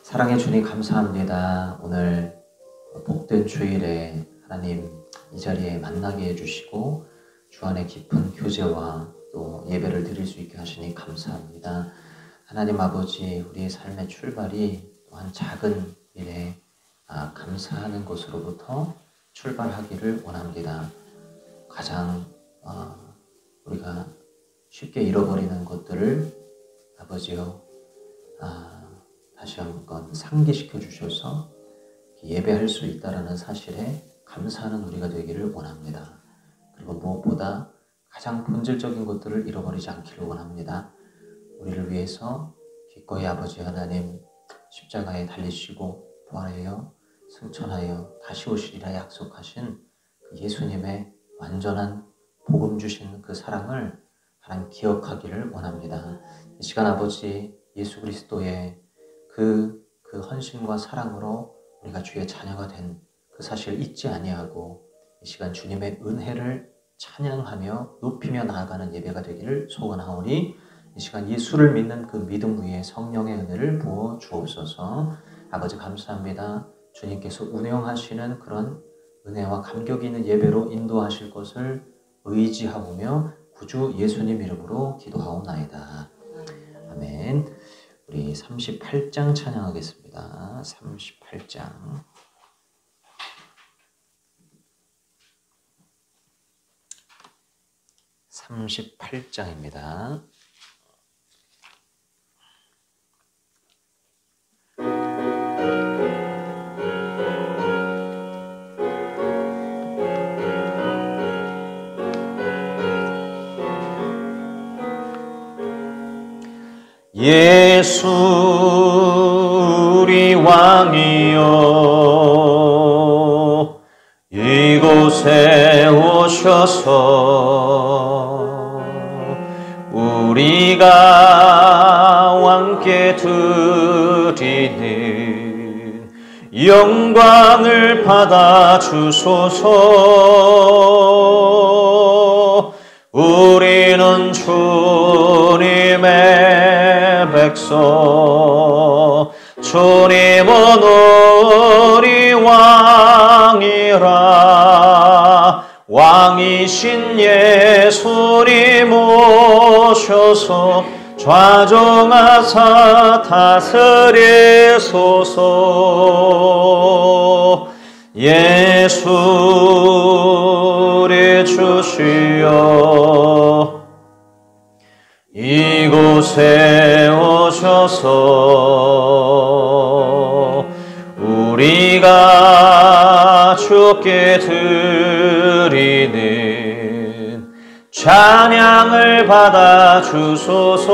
사랑의 주님 감사합니다. 오늘 복된 주일에 하나님 이 자리에 만나게 해주시고 주 안에 깊은 교제와 또 예배를 드릴 수 있게 하시니 감사합니다. 하나님 아버지, 우리의 삶의 출발이 또한 작은 일에 감사하는 것으로부터 출발하기를 원합니다. 가장 우리가 쉽게 잃어버리는 것들을 아버지여 다시 한번 상기시켜 주셔서 예배할 수 있다는 사실에 감사하는 우리가 되기를 원합니다. 그리고 무엇보다 가장 본질적인 것들을 잃어버리지 않기를 원합니다. 우리를 위해서 기꺼이 아버지 하나님 십자가에 달리시고 부활하여 승천하여 다시 오시리라 약속하신 그 예수님의 완전한 복음 주신 그 사랑을 하나님 기억하기를 원합니다. 이 시간 아버지 예수 그리스도의 그 헌신과 사랑으로 우리가 주의 자녀가 된 그 사실을 잊지 아니하고 이 시간 주님의 은혜를 찬양하며 높이며 나아가는 예배가 되기를 소원하오니 이 시간 예수를 믿는 그 믿음 위에 성령의 은혜를 부어 주옵소서. 아버지 감사합니다. 주님께서 운영하시는 그런 은혜와 감격이 있는 예배로 인도하실 것을 의지하오며 구주 예수님 이름으로 기도하옵나이다. 아멘. 우리 38장 찬양하겠습니다. 38장. (38장입니다) 예수 우리 왕이여 이곳에 오셔서 우리가 왕께 드리는 영광을 받아 주소서. 우리는 주님의 백성, 주님은 우리 왕이라. 왕이신 예수님 오셔서 좌정하사 다스리소서. 예수 우리 주시여 이곳에 오셔서 우리가 주께 드리는 찬양을 받아 주소서.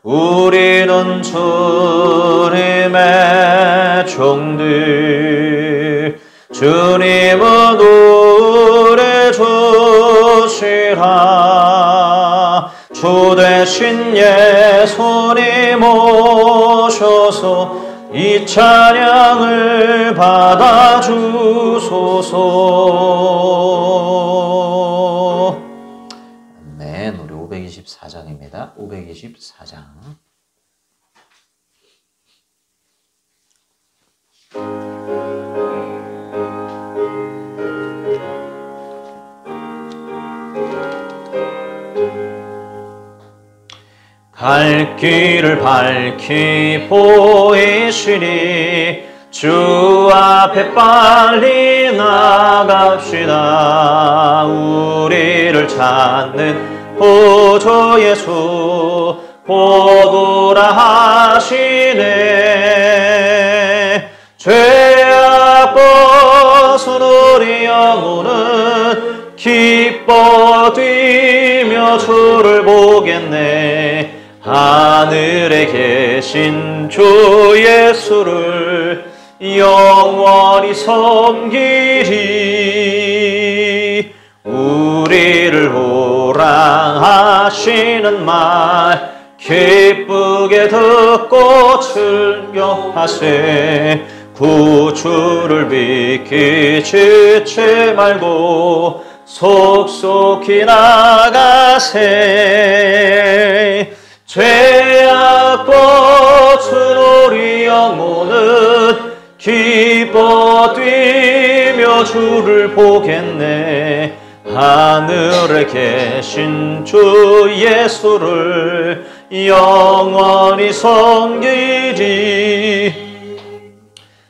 우리는 주님의 종들, 주님은 우리 주시라. 주 대신 예수님 오셔서 이 찬양을 받아 주소서. 아멘. 우리 524장입니다. 524장. 갈 길을 밝히 보이시니 주 앞에 빨리 나갑시다. 우리를 찾는 보조 예수 보도라 하시네. 죄악 벗은 우리 영혼은 기뻐 뛰며 주를 보겠네. 하늘에 계신 주 예수를 영원히 섬기리. 우리를 호랑하시는 말 기쁘게 듣고 즐겨하세. 구주를 믿기 지치 말고 속속히 나가세. 죄악 꽃은 우리 영혼은 기뻐 뛰며 주를 보겠네. 하늘에 계신 주 예수를 영원히 섬기리.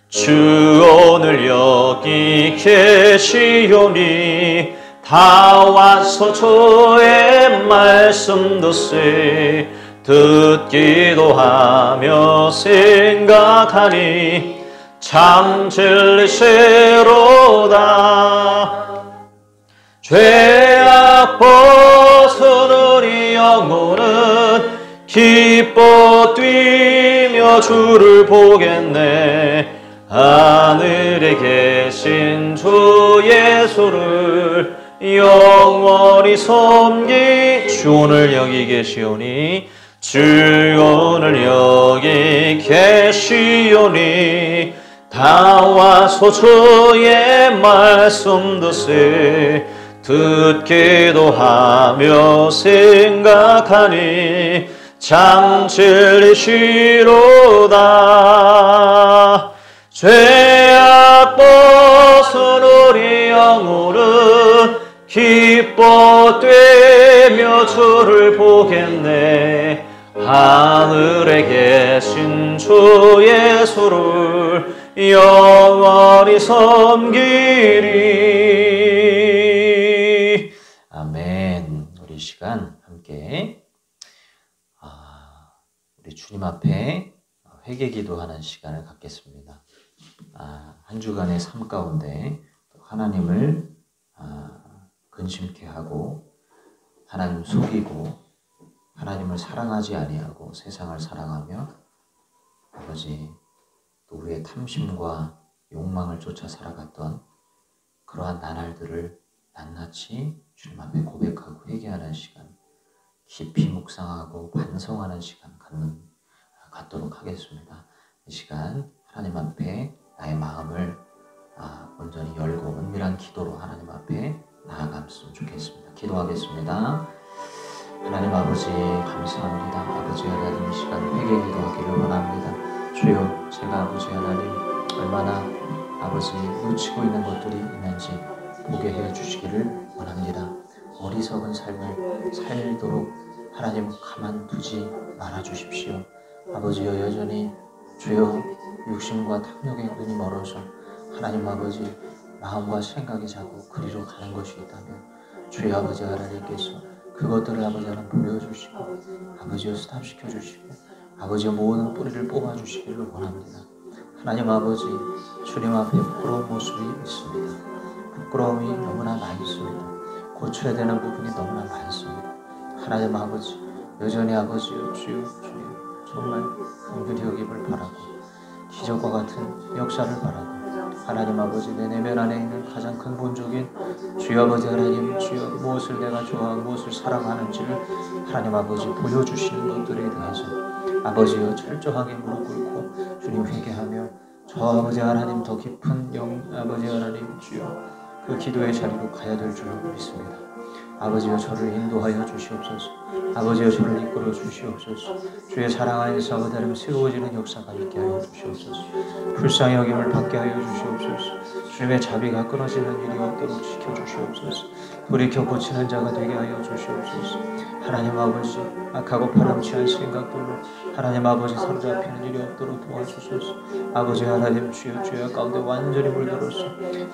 주 오늘 여기 계시오니 다 와서 주의 말씀 듣기도 하며 생각하니 참 진리시로다. 죄악 벗은 우리 영혼은 기뻐 뛰며 주를 보겠네. 하늘에 계신 주 예수를 영원히 섬기. 주 오늘 여기 계시오니 주 오늘 여기 계시오니 다 와서 주의 말씀 듣기도 하며 생각하니 참 진리시로다. 죄악 벗은 우리 영혼은 기뻐 뛰며 주를 보겠네. 하늘에 계신 주 예수를 영원히 섬기리. 아멘. 우리 이 시간 함께 우리 주님 앞에 회개 기도하는 시간을 갖겠습니다. 한 주간의 삶 가운데 하나님을 근심케 하고 하나님 속이고 하나님을 사랑하지 아니하고 세상을 사랑하며 아버지 또 우리의 탐심과 욕망을 쫓아 살아갔던 그러한 나날들을 낱낱이 주님 앞에 고백하고 회개하는 시간, 깊이 묵상하고 반성하는 시간 갖도록 하겠습니다. 이 시간 하나님 앞에 나의 마음을 온전히 열고 은밀한 기도로 하나님 앞에 나아갔으면 좋겠습니다. 기도하겠습니다. 하나님 아버지 감사합니다. 아버지 하나님 이 시간 회개 기도하기를 원합니다. 주여 제가 아버지 하나님 얼마나 아버지 놓치고 있는 것들이 있는지 보게 해주시기를 원합니다. 어리석은 삶을 살도록 하나님 가만두지 말아주십시오. 아버지여 여전히 주여 육신과 탐욕의 눈이 멀어서 하나님 아버지 마음과 생각이 자꾸 그리로 가는 것이 있다면 주여 아버지 하나님께서 그것들을 아버지 하나님 보여주시고 아버지여 스탑시켜 주시고 아버지여 모든 뿌리를 뽑아주시기를 원합니다. 하나님 아버지 주님 앞에 부끄러운 모습이 있습니다. 부끄러움이 너무나 많습니다. 고쳐야 되는 부분이 너무나 많습니다. 하나님 아버지 여전히 아버지여 주여 정말 긍휼히 여김을 바라고 기적과 같은 역사를 바라고 하나님 아버지 내 내면 안에 있는 가장 근본적인 주여 아버지 하나님 주여 무엇을 내가 좋아하고 무엇을 사랑하는지를 하나님 아버지 보여주시는 것들에 대해서 아버지여 철저하게 무릎 꿇고 주님 회개하며 저 아버지 하나님 더 깊은 아버지 하나님 주여 그 기도의 자리로 가야 될 줄을 믿습니다. 아버지여 저를 인도하여 주시옵소서. 아버지여 저를 이끌어 주시옵소서. 주의 사랑 안에서 아버지 하나님 새로워지는 역사가 있게 하여 주시옵소서. 불쌍히 여김을 받게 하여 주시옵소서. 주님의 자비가 끊어지는 일이 없도록 지켜주시옵소서. 돌이켜 고치는 자가 되게 하여 주시옵소서. 하나님 아버지 악하고 바람취한 생각들로 하나님 아버지 사로잡히는 일이 없도록 도와주소서. 아버지 하나님 주여 죄악 가운데 완전히 물들어서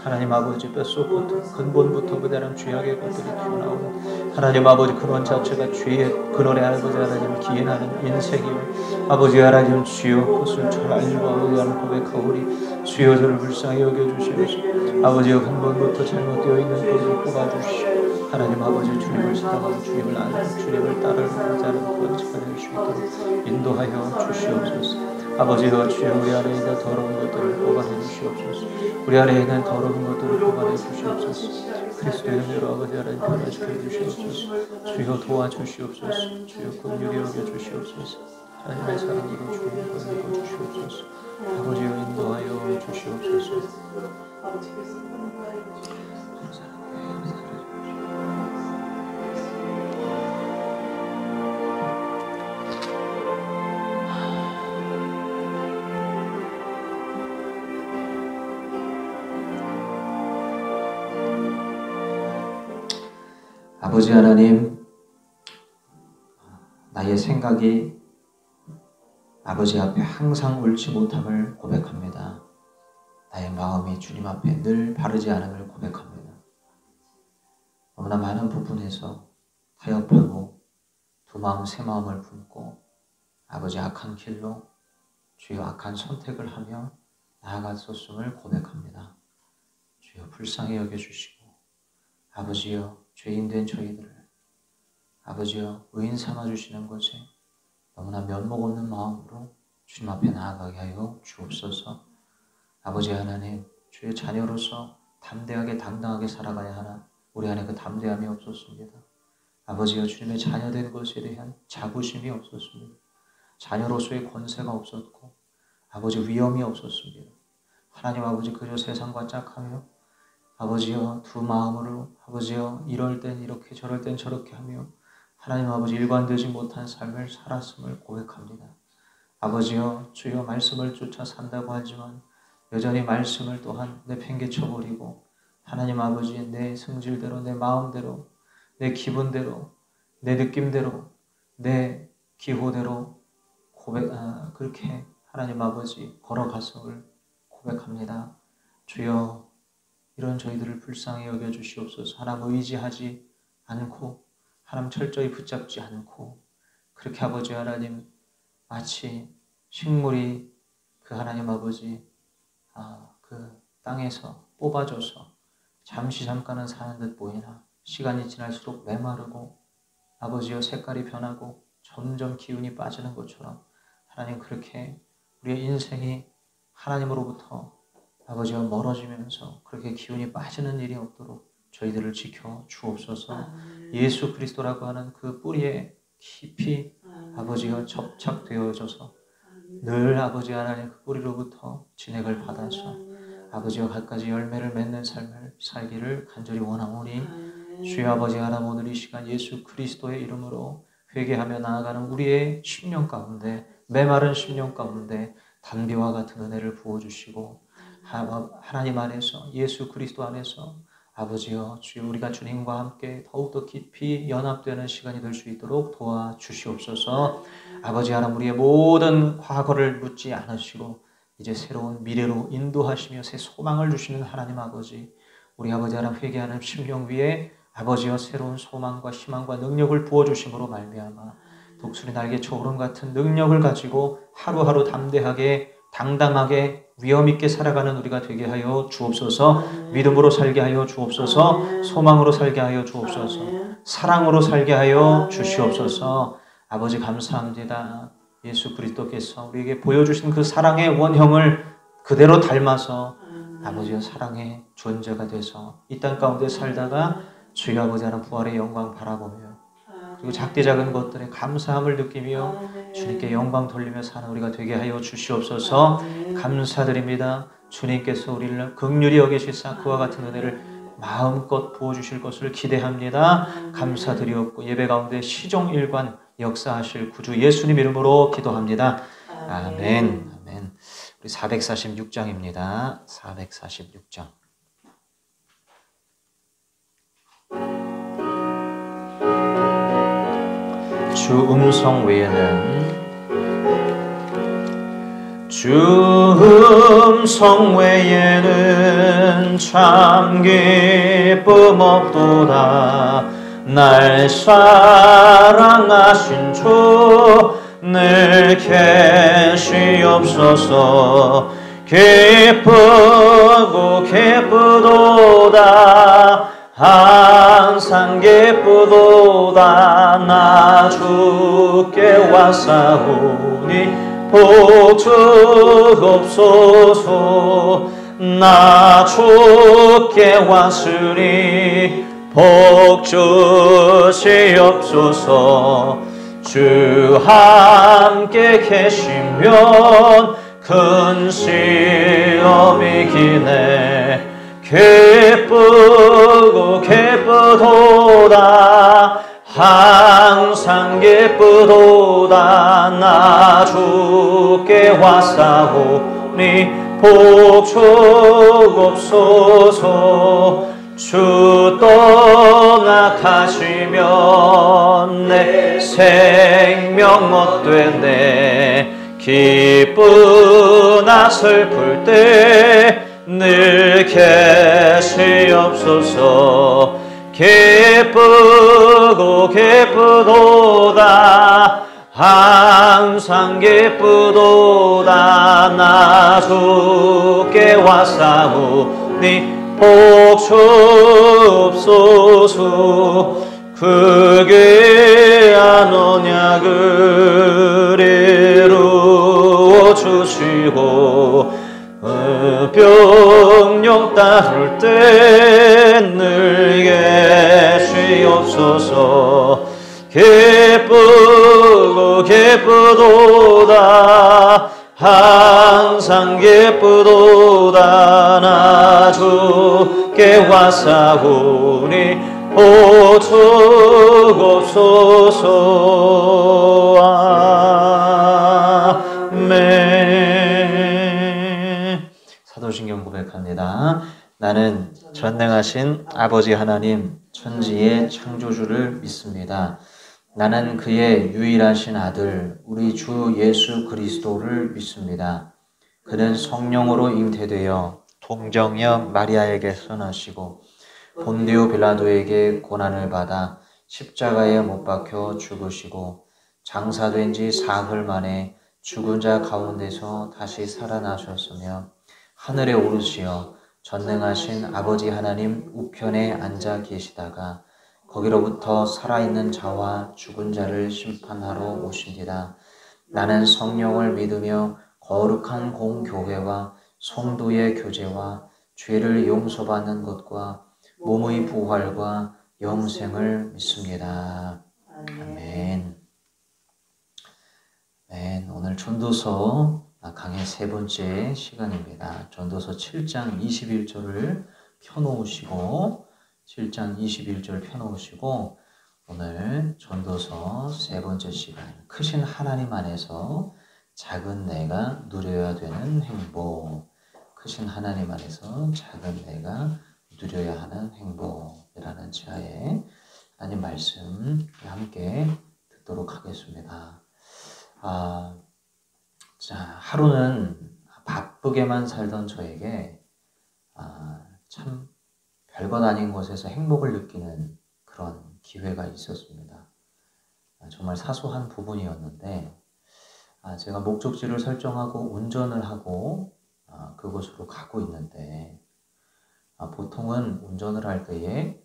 하나님 아버지 뼛속부터 근본부터 그대로 죄악의 것들이 튀어나오는 하나님 아버지 근원 자체가 죄의 근원의 아버지 하나님 기인하는 인생이요 아버지 하나님 주여 그것을 잘 알고 아버지 하나님 고백하오니 주여 저를 불쌍히 여겨주시옵소서. 아버지여 근본부터 잘못되어 있는 것을 뽑아주시오. 하나님 아버지 주님을 사랑하고 주님을 아는 주님을 따르는 자는 그런 시간을 될 수 있도록 인도하여 주시옵소서. 아버지여 주여 우리 안에 있는 더러운 것들을 뽑아내 주시옵소서. 우리 안에 있는 더러운 것들을 뽑아내 주시옵소서. 그리스도의 은혜로 아버지 하나님 변화시켜 주시옵소서. 주여 도와주시옵소서. 주여 긍휼히 여겨 주시옵소서. 하나님의 사랑으로 주님 권하고 주시옵소서. 아버지여 인도하여 주시옵소서. 아버지 하나님, 나의 생각이 아버지 앞에 항상 옳지 못함을 고백합니다. 나의 마음이 주님 앞에 늘 바르지 않음을 고백합니다. 너무나 많은 부분에서 타협하고 두 마음 새 마음을 품고 아버지 악한 길로 주여 악한 선택을 하며 나아갔었음을 고백합니다. 주여 불쌍히 여겨주시고 아버지여 죄인된 저희들을 아버지여 의인 삼아주시는 것에 너무나 면목 없는 마음으로 주님 앞에 나아가게 하여 주옵소서. 아버지 하나님, 주의 자녀로서 담대하게 당당하게 살아가야 하나 우리 안에 그 담대함이 없었습니다. 아버지여 주님의 자녀된 것에 대한 자부심이 없었습니다. 자녀로서의 권세가 없었고 아버지 위엄이 없었습니다. 하나님 아버지 그저 세상과 짝하며 아버지여 두 마음으로 아버지여 이럴 땐 이렇게 저럴 땐 저렇게 하며 하나님 아버지 일관되지 못한 삶을 살았음을 고백합니다. 아버지여 주여 말씀을 쫓아 산다고 하지만 여전히 말씀을 또한 내팽개쳐버리고 하나님 아버지 내 성질대로 내 마음대로 내 기분대로 내 느낌대로 내 기호대로 그렇게 하나님 아버지 걸어갔음을 고백합니다. 주여 이런 저희들을 불쌍히 여겨주시옵소서. 하나님 의지하지 않고 하나님 철저히 붙잡지 않고 그렇게 아버지 하나님 마치 식물이 그 하나님 아버지 그 땅에서 뽑아져서 잠깐은 사는 듯 보이나 시간이 지날수록 메마르고 아버지여 색깔이 변하고 점점 기운이 빠지는 것처럼 하나님 그렇게 우리의 인생이 하나님으로부터 아버지와 멀어지면서 그렇게 기운이 빠지는 일이 없도록 저희들을 지켜 주옵소서. 예수 그리스도라고 하는 그 뿌리에 깊이 아버지가 접착되어져서 늘 아버지 하나님 그 뿌리로부터 진액을 받아서 아버지와 갖가지 열매를 맺는 삶을 살기를 간절히 원하오니 주여 아버지 하나님 오늘 이 시간 예수 그리스도의 이름으로 회개하며 나아가는 우리의 심령 가운데 메마른 심령 가운데 단비와 같은 은혜를 부어주시고 하나님 안에서 예수 그리스도 안에서 아버지여 주여 우리가 주님과 함께 더욱더 깊이 연합되는 시간이 될 수 있도록 도와주시옵소서. 아버지 하나님 우리의 모든 과거를 묻지 않으시고 이제 새로운 미래로 인도하시며 새 소망을 주시는 하나님 아버지, 우리 아버지 하나님 회개하는 심령 위에 아버지여 새로운 소망과 희망과 능력을 부어주심으로 말미암아 독수리 날개 초호름 같은 능력을 가지고 하루하루 담대하게 당당하게 위엄있게 살아가는 우리가 되게 하여 주옵소서. 믿음으로 살게 하여 주옵소서. 소망으로 살게 하여 주옵소서. 사랑으로 살게 하여 주시옵소서. 아버지 감사합니다. 예수 그리스도께서 우리에게 보여주신 그 사랑의 원형을 그대로 닮아서 아버지의 사랑의 존재가 돼서 이 땅 가운데 살다가 주여 아버지 하나님 부활의 영광 바라보며 그리고 작디 작은 것들에 감사함을 느끼며 주님께 영광 돌리며 사는 우리가 되게 하여 주시옵소서. 감사드립니다. 주님께서 우리를 긍휼히 여기시사 그와 같은 은혜를 마음껏 부어주실 것을 기대합니다. 감사드리옵고 예배 가운데 시종일관 역사하실 구주 예수님 이름으로 기도합니다. 아멘. 아멘. 우리 446장입니다. 446장. 주 음성 외에는 참 기쁨 없도다. 날 사랑하신 주 늘 계시옵소서. 기쁘고 기쁘도다. 항상 기쁘도다. 나 주께 왔사오니 복 주옵소서. 나 주께 왔으니 복 주시옵소서. 주 함께 계시면 큰 시험이 기네. 기쁘고 기쁘도다. 항상 기쁘도다. 나 주께 왔사오니 복 주옵소서. 주 떠나가시면 내 생명 못되네. 기쁘나 슬플 때 늘 계시옵소서. 기쁘고 기쁘도다 항상 기쁘도다. 나 주께 왔사오니 복 주옵소서. 그 귀한 언약을 이루어 주시고 병력 따를 때 늘 계시옵소서. 기쁘고 기쁘도다 항상 기쁘도다. 나 주께 왔사오니 복 주옵소서. 아멘. 사도신경 고백합니다. 나는 전능하신 아버지 하나님 천지의 창조주를 믿습니다. 나는 그의 유일하신 아들 우리 주 예수 그리스도를 믿습니다. 그는 성령으로 잉태되어 동정녀 마리아에게서 나시고 본디오 빌라도에게 고난을 받아 십자가에 못 박혀 죽으시고 장사된 지 사흘 만에 죽은 자 가운데서 다시 살아나셨으며 하늘에 오르시어 전능하신 아버지 하나님 우편에 앉아 계시다가 거기로부터 살아있는 자와 죽은 자를 심판하러 오신디다. 나는 성령을 믿으며 거룩한 공교회와 성도의 교제와 죄를 용서받는 것과 몸의 부활과 영생을 믿습니다. 아멘. 네, 오늘 전도서 강의 세 번째 시간입니다. 전도서 7장 21절을 펴놓으시고 7장 21절 펴놓으시고 오늘 전도서 세 번째 시간 크신 하나님 안에서 작은 내가 누려야 되는 행복. 크신 하나님 안에서 작은 내가 누려야 하는 행복이라는 지하에 하나님 말씀 함께 듣도록 하겠습니다. 자, 하루는 바쁘게만 살던 저에게 참 별것 아닌 곳에서 행복을 느끼는 그런 기회가 있었습니다. 정말 사소한 부분이었는데 제가 목적지를 설정하고 운전을 하고 그곳으로 가고 있는데 보통은 운전을 할 때에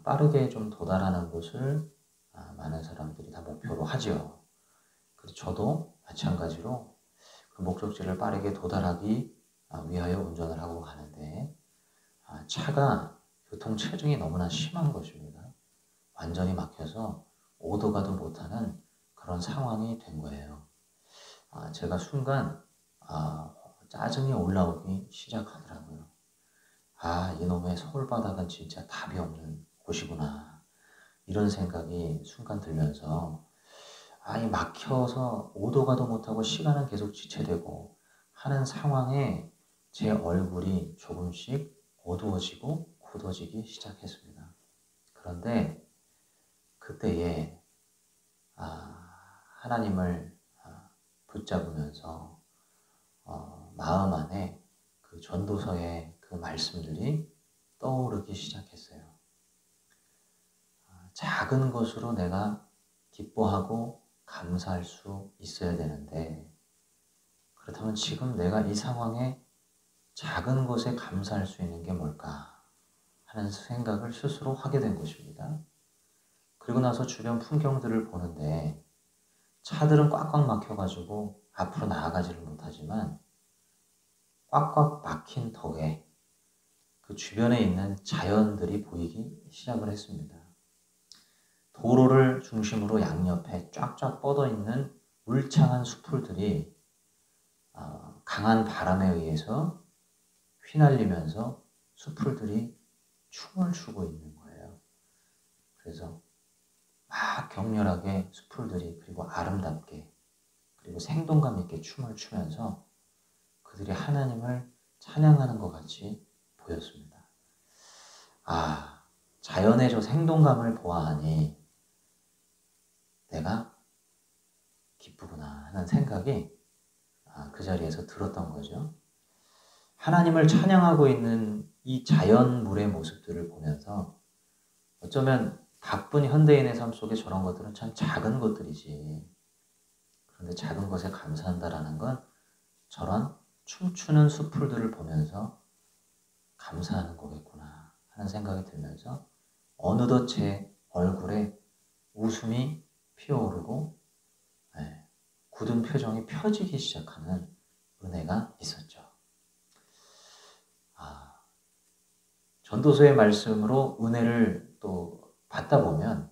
빠르게 좀 도달하는 곳을 많은 사람들이 다 목표로 하죠. 그래서 저도 마찬가지로 그 목적지를 빠르게 도달하기 위하여 운전을 하고 가는데 차가 교통체증이 너무나 심한 것입니다. 완전히 막혀서 오도 가도 못하는 그런 상황이 된 거예요. 제가 순간 짜증이 올라오기 시작하더라고요. 이놈의 서울바닥은 진짜 답이 없는 곳이구나. 이런 생각이 순간 들면서 이 막혀서 오도 가도 못하고 시간은 계속 지체되고 하는 상황에 제 얼굴이 조금씩 어두워지고 굳어지기 시작했습니다. 그런데 그때에 하나님을 붙잡으면서 마음 안에 그 전도서의 그 말씀들이 떠오르기 시작했어요. 작은 것으로 내가 기뻐하고 감사할 수 있어야 되는데 그렇다면 지금 내가 이 상황에 작은 것에 감사할 수 있는 게 뭘까 하는 생각을 스스로 하게 된 것입니다. 그리고 나서 주변 풍경들을 보는데 차들은 꽉꽉 막혀가지고 앞으로 나아가지를 못하지만 꽉꽉 막힌 덕에 그 주변에 있는 자연들이 보이기 시작을 했습니다. 도로를 중심으로 양옆에 쫙쫙 뻗어있는 울창한 숲풀들이 강한 바람에 의해서 휘날리면서 숲풀들이 춤을 추고 있는 거예요. 그래서 막 격렬하게 숲풀들이 그리고 아름답게 그리고 생동감 있게 춤을 추면서 그들이 하나님을 찬양하는 것 같이 보였습니다. 자연의 저 생동감을 보아하니 내가 기쁘구나 하는 생각이 그 자리에서 들었던 거죠. 하나님을 찬양하고 있는 이 자연물의 모습들을 보면서 어쩌면 바쁜 현대인의 삶 속에 저런 것들은 참 작은 것들이지. 그런데 작은 것에 감사한다라는 건 저런 춤추는 숲풀들을 보면서 감사하는 거겠구나 하는 생각이 들면서 어느덧 제 얼굴에 웃음이 피어오르고 굳은 표정이 펴지기 시작하는 은혜가 있었죠. 전도서의 말씀으로 은혜를 또 받다 보면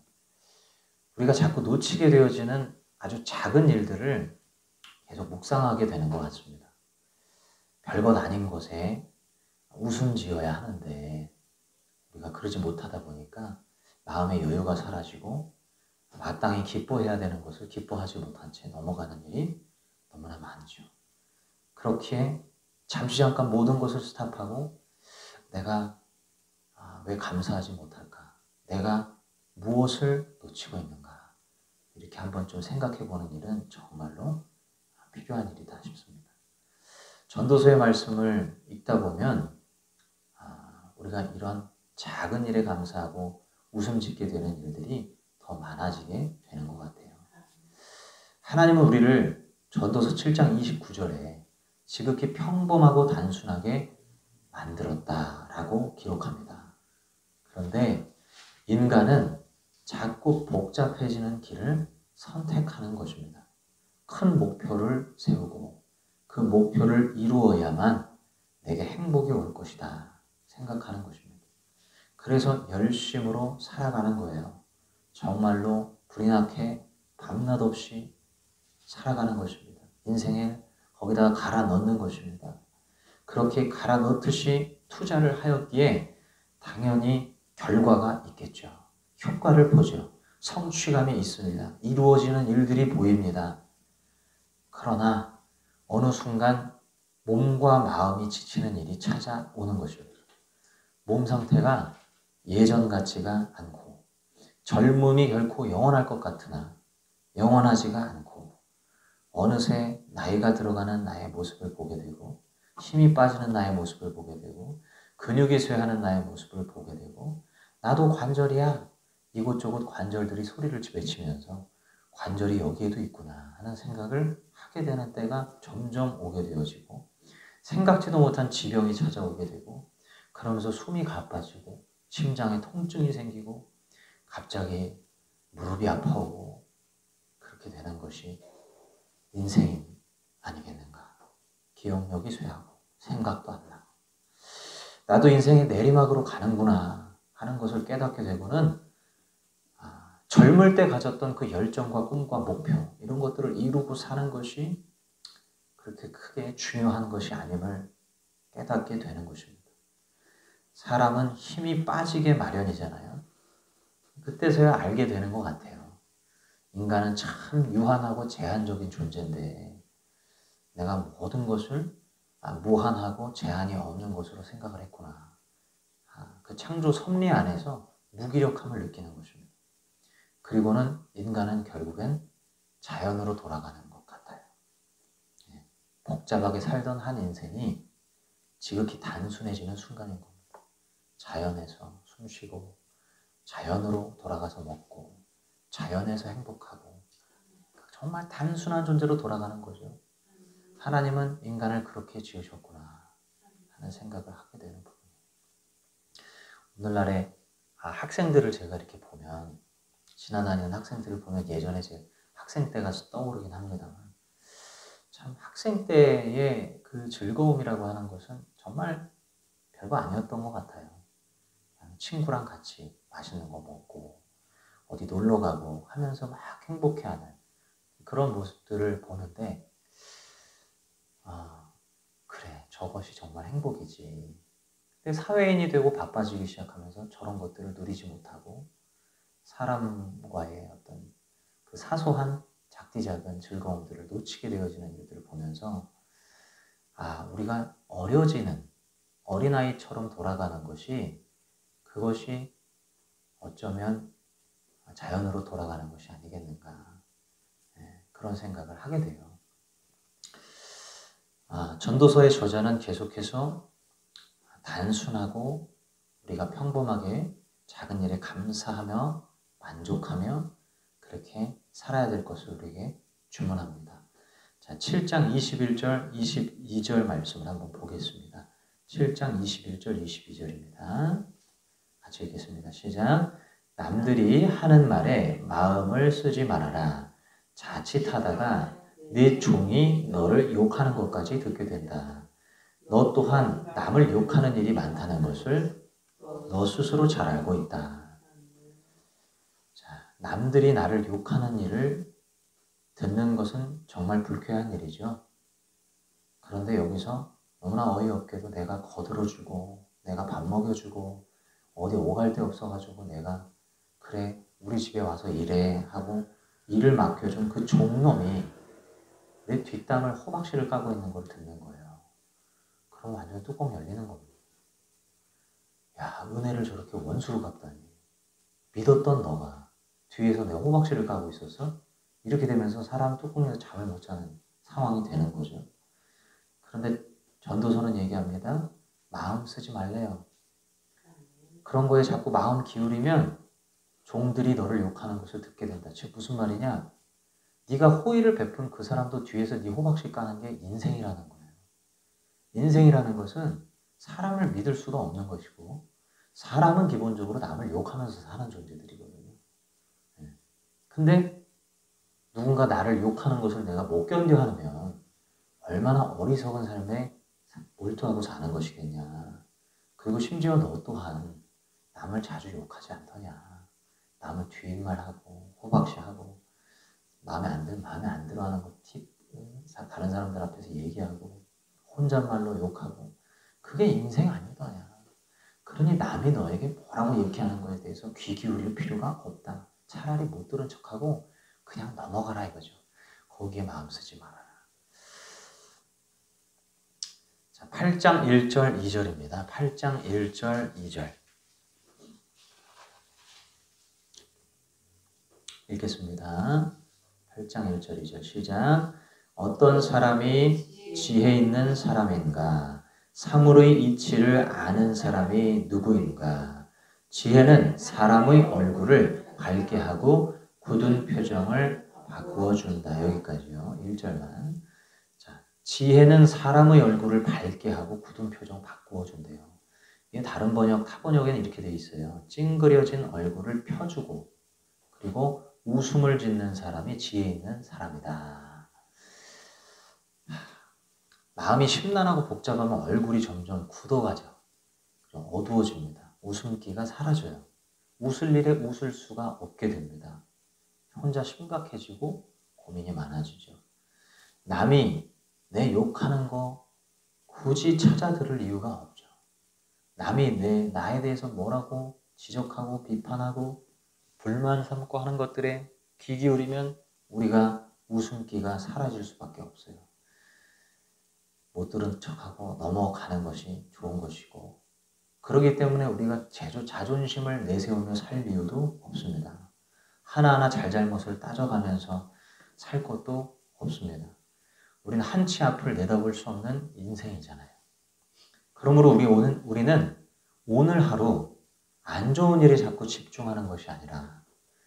우리가 자꾸 놓치게 되어지는 아주 작은 일들을 계속 묵상하게 되는 것 같습니다. 별것 아닌 것에 웃음 지어야 하는데 우리가 그러지 못하다 보니까 마음의 여유가 사라지고 마땅히 기뻐해야 되는 것을 기뻐하지 못한 채 넘어가는 일이 너무나 많죠. 그렇기에 잠깐 모든 것을 스탑하고 내가 왜 감사하지 못할까? 내가 무엇을 놓치고 있는가? 이렇게 한번 좀 생각해 보는 일은 정말로 필요한 일이다 싶습니다. 전도서의 말씀을 읽다 보면 우리가 이런 작은 일에 감사하고 웃음 짓게 되는 일들이 더 많아지게 되는 것 같아요. 하나님은 우리를 전도서 7장 29절에 지극히 평범하고 단순하게 만들었다라고 기록합니다. 그런데 인간은 자꾸 복잡해지는 길을 선택하는 것입니다. 큰 목표를 세우고 그 목표를 이루어야만 내게 행복이 올 것이다 생각하는 것입니다. 그래서 열심으로 살아가는 거예요. 정말로 불이 나게 밤낮 없이 살아가는 것입니다. 인생에 거기다가 갈아 넣는 것입니다. 그렇게 갈아 넣듯이 투자를 하였기에 당연히 결과가 있겠죠. 효과를 보죠. 성취감이 있습니다. 이루어지는 일들이 보입니다. 그러나 어느 순간 몸과 마음이 지치는 일이 찾아오는 것입니다. 몸 상태가 예전 같지가 않고 젊음이 결코 영원할 것 같으나 영원하지가 않고 어느새 나이가 들어가는 나의 모습을 보게 되고 힘이 빠지는 나의 모습을 보게 되고 근육이 쇠하는 나의 모습을 보게 되고 나도 관절이야. 이곳저곳 관절들이 소리를 외치면서 관절이 여기에도 있구나 하는 생각을 하게 되는 때가 점점 오게 되어지고 생각지도 못한 지병이 찾아오게 되고 그러면서 숨이 가빠지고 심장에 통증이 생기고 갑자기 무릎이 아파오고 그렇게 되는 것이 인생 아니겠는가. 기억력이 쇠하고 생각도 안 나고 나도 인생의 내리막으로 가는구나 하는 것을 깨닫게 되고는 젊을 때 가졌던 그 열정과 꿈과 목표 이런 것들을 이루고 사는 것이 그렇게 크게 중요한 것이 아님을 깨닫게 되는 것입니다. 사람은 힘이 빠지게 마련이잖아요. 그때서야 알게 되는 것 같아요. 인간은 참 유한하고 제한적인 존재인데 내가 모든 것을 무한하고 제한이 없는 것으로 생각을 했구나. 그 창조 섭리 안에서 무기력함을 느끼는 것입니다. 그리고는 인간은 결국엔 자연으로 돌아가는 것 같아요. 복잡하게 살던 한 인생이 지극히 단순해지는 순간인 겁니다. 자연에서 숨쉬고 자연으로 돌아가서 먹고 자연에서 행복하고 정말 단순한 존재로 돌아가는 거죠. 하나님은 인간을 그렇게 지으셨구나 하는 생각을 하게 되는 부분이에요. 오늘날의 학생들을 제가 이렇게 보면 지나다니는 학생들을 보면 예전에 제 학생 때가 떠오르긴 합니다만 참 학생 때의 그 즐거움이라고 하는 것은 정말 별거 아니었던 것 같아요. 친구랑 같이 맛있는 거 먹고 어디 놀러 가고 하면서 막 행복해하는 그런 모습들을 보는데 그래 저것이 정말 행복이지. 근데 사회인이 되고 바빠지기 시작하면서 저런 것들을 누리지 못하고 사람과의 어떤 그 사소한 작디작은 즐거움들을 놓치게 되어지는 일들을 보면서 우리가 어려지는 어린아이처럼 돌아가는 것이 그 그것이 어쩌면 자연으로 돌아가는 것이 아니겠는가, 그런 생각을 하게 돼요. 전도서의 저자는 계속해서 단순하고 우리가 평범하게 작은 일에 감사하며 만족하며 그렇게 살아야 될 것을 우리에게 주문합니다. 자, 7장 21절, 22절 말씀을 한번 보겠습니다. 7장 21절, 22절입니다. 같이 읽겠습니다. 시작. 남들이 하는 말에 마음을 쓰지 말아라. 자칫하다가 네 종이 너를 욕하는 것까지 듣게 된다. 너 또한 남을 욕하는 일이 많다는 것을 너 스스로 잘 알고 있다. 자, 남들이 나를 욕하는 일을 듣는 것은 정말 불쾌한 일이죠. 그런데 여기서 너무나 어이없게도 내가 거들어주고 내가 밥 먹여주고 어디 오갈 데 없어가지고 내가 그래 우리 집에 와서 일해 하고 일을 맡겨준 그 종놈이 내 뒷담을 호박씨를 까고 있는 걸 듣는 거예요. 그럼 완전 뚜껑 열리는 겁니다. 야, 은혜를 저렇게 원수로 갚다니. 믿었던 너가 뒤에서 내 호박씨를 까고 있었어? 이렇게 되면서 사람 뚜껑에서 잠을 못 자는 상황이 되는 거죠. 그런데 전도서는 얘기합니다. 마음 쓰지 말래요. 그런 거에 자꾸 마음 기울이면 종들이 너를 욕하는 것을 듣게 된다. 즉 무슨 말이냐? 네가 호의를 베푼 그 사람도 뒤에서 네 호박씨 까는 게 인생이라는 거예요. 인생이라는 것은 사람을 믿을 수가 없는 것이고 사람은 기본적으로 남을 욕하면서 사는 존재들이거든요. 근데 누군가 나를 욕하는 것을 내가 못 견뎌 하면 얼마나 어리석은 삶에 몰두하고 사는 것이겠냐. 그리고 심지어 너 또한 남을 자주 욕하지 않더냐. 남을 뒷말하고 호박씨하고 마음에 안 들어 하는 거 다른 사람들 앞에서 얘기하고 혼잣말로 욕하고 그게 인생 아니더냐. 그러니 남이 너에게 뭐라고 얘기하는 거에 대해서 귀 기울일 필요가 없다. 차라리 못 들은 척하고 그냥 넘어가라 이거죠. 거기에 마음 쓰지 말아라. 자, 8장 1절 2절입니다. 8장 1절 2절 읽겠습니다. 8장 1절 2절 시작. 어떤 사람이 지혜 있는 사람인가? 사물의 이치를 아는 사람이 누구인가? 지혜는 사람의 얼굴을 밝게 하고 굳은 표정을 바꾸어 준다. 여기까지요. 1절만. 자, 지혜는 사람의 얼굴을 밝게 하고 굳은 표정 바꾸어 준대요. 이게 다른 번역, 타 번역에는 이렇게 돼 있어요. 찡그려진 얼굴을 펴주고 그리고 웃음을 짓는 사람이 지혜 있는 사람이다. 마음이 심란하고 복잡하면 얼굴이 점점 굳어가죠. 어두워집니다. 웃음기가 사라져요. 웃을 일에 웃을 수가 없게 됩니다. 혼자 심각해지고 고민이 많아지죠. 남이 내 욕하는 거 굳이 찾아 들을 이유가 없죠. 남이 나에 대해서 뭐라고 지적하고 비판하고 불만 삼고 하는 것들에 귀 기울이면 우리가 웃음기가 사라질 수밖에 없어요. 못 들은 척하고 넘어가는 것이 좋은 것이고 그렇기 때문에 우리가 자존심을 내세우며 살 이유도 없습니다. 하나하나 잘잘못을 따져가면서 살 것도 없습니다. 우리는 한치 앞을 내다볼 수 없는 인생이잖아요. 그러므로 우리는 오늘 하루 안 좋은 일에 자꾸 집중하는 것이 아니라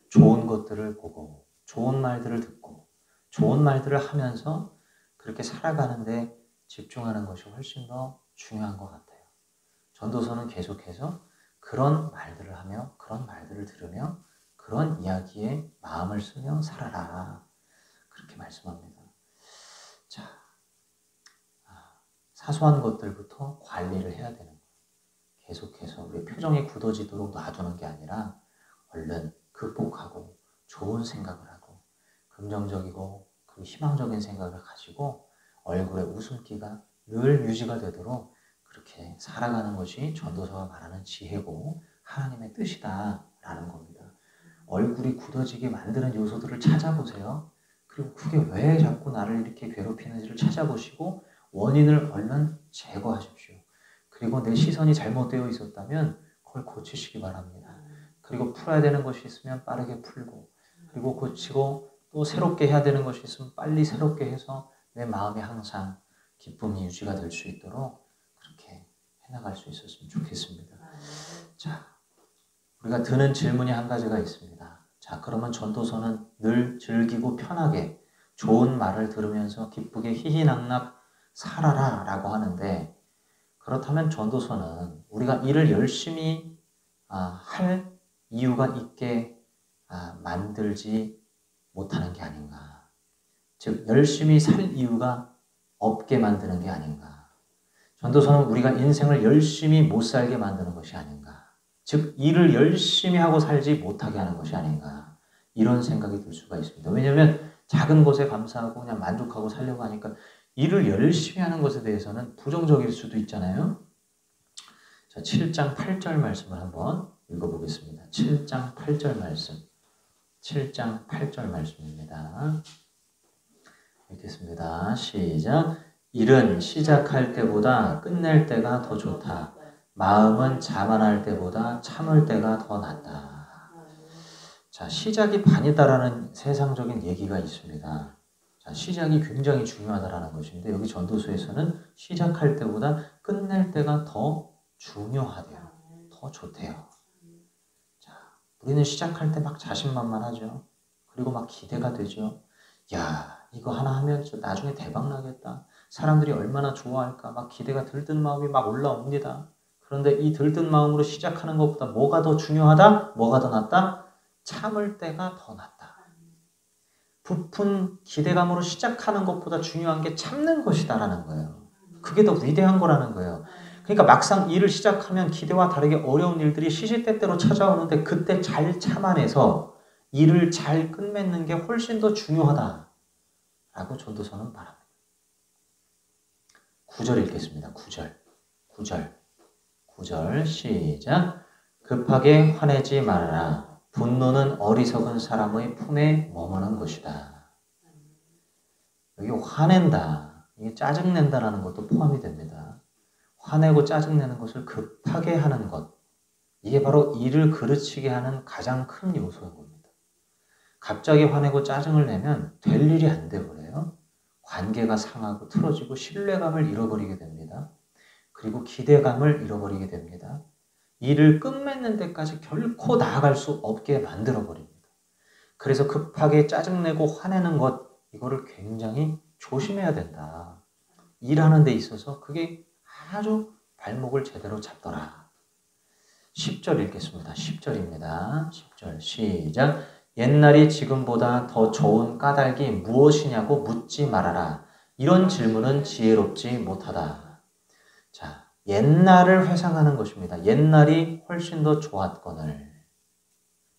좋은 것들을 보고 좋은 말들을 듣고 좋은 말들을 하면서 그렇게 살아가는데 집중하는 것이 훨씬 더 중요한 것 같아요. 전도서는 계속해서 그런 말들을 하며 그런 말들을 들으며 그런 이야기에 마음을 쓰며 살아라. 그렇게 말씀합니다. 자, 사소한 것들부터 관리를 해야 되는 거예요. 계속해서 우리 표정이 굳어지도록 놔두는 게 아니라 얼른 극복하고 좋은 생각을 하고 긍정적이고 그 희망적인 생각을 가지고 얼굴에 웃음기가 늘 유지가 되도록 그렇게 살아가는 것이 전도서가 말하는 지혜고 하나님의 뜻이다라는 겁니다. 얼굴이 굳어지게 만드는 요소들을 찾아보세요. 그리고 그게 왜 자꾸 나를 이렇게 괴롭히는지를 찾아보시고 원인을 얼른 제거하십시오. 그리고 내 시선이 잘못되어 있었다면 그걸 고치시기 바랍니다. 그리고 풀어야 되는 것이 있으면 빠르게 풀고, 그리고 고치고 또 새롭게 해야 되는 것이 있으면 빨리 새롭게 해서 내 마음에 항상 기쁨이 유지가 될 수 있도록 그렇게 해나갈 수 있었으면 좋겠습니다. 자, 우리가 드는 질문이 한 가지가 있습니다. 자, 그러면 전도서는 늘 즐기고 편하게 좋은 말을 들으면서 기쁘게 희희낙낙 살아라 라고 하는데, 그렇다면 전도서는 우리가 일을 열심히 할 이유가 있게 만들지 못하는 게 아닌가. 즉 열심히 살 이유가 없게 만드는 게 아닌가. 전도서는 우리가 인생을 열심히 못 살게 만드는 것이 아닌가. 즉 일을 열심히 하고 살지 못하게 하는 것이 아닌가. 이런 생각이 들 수가 있습니다. 왜냐하면 작은 것에 감사하고 그냥 만족하고 살려고 하니까 일을 열심히 하는 것에 대해서는 부정적일 수도 있잖아요. 자, 7장 8절 말씀을 한번 읽어보겠습니다. 7장 8절 말씀. 7장 8절 말씀입니다. 읽겠습니다. 시작. 일은 시작할 때보다 끝낼 때가 더 좋다. 마음은 자만할 때보다 참을 때가 더 낫다. 자, 시작이 반이다라는 세상적인 얘기가 있습니다. 자, 시작이 굉장히 중요하다라는 것인데 여기 전도서에서는 시작할 때보다 끝낼 때가 더 중요하대요. 더 좋대요. 자, 우리는 시작할 때 막 자신만만하죠. 그리고 막 기대가 되죠. 야, 이거 하나 하면 나중에 대박 나겠다. 사람들이 얼마나 좋아할까. 막 기대가 들뜬 마음이 막 올라옵니다. 그런데 이 들뜬 마음으로 시작하는 것보다 뭐가 더 중요하다? 뭐가 더 낫다? 참을 때가 더 낫다. 부푼 기대감으로 시작하는 것보다 중요한 게 참는 것이다라는 거예요. 그게 더 위대한 거라는 거예요. 그러니까 막상 일을 시작하면 기대와 다르게 어려운 일들이 시시때때로 찾아오는데 그때 잘 참아내서 일을 잘 끝맺는 게 훨씬 더 중요하다라고 전도서는 말합니다. 9절 읽겠습니다. 9절 시작. 급하게 화내지 말아라. 분노는 어리석은 사람의 품에 머무는 것이다. 여기 화낸다, 이게 짜증낸다라는 것도 포함이 됩니다. 화내고 짜증내는 것을 급하게 하는 것, 이게 바로 일을 그르치게 하는 가장 큰 요소인 겁니다. 갑자기 화내고 짜증을 내면 될 일이 안 돼버려요. 관계가 상하고 틀어지고 신뢰감을 잃어버리게 됩니다. 그리고 기대감을 잃어버리게 됩니다. 일을 끝맺는 데까지 결코 나아갈 수 없게 만들어버립니다. 그래서 급하게 짜증내고 화내는 것, 이거를 굉장히 조심해야 된다. 일하는 데 있어서 그게 아주 발목을 제대로 잡더라. 10절 읽겠습니다. 10절입니다. 10절 시작. 옛날이 지금보다 더 좋은 까닭이 무엇이냐고 묻지 말아라. 이런 질문은 지혜롭지 못하다. 자, 옛날을 회상하는 것입니다. 옛날이 훨씬 더 좋았거늘.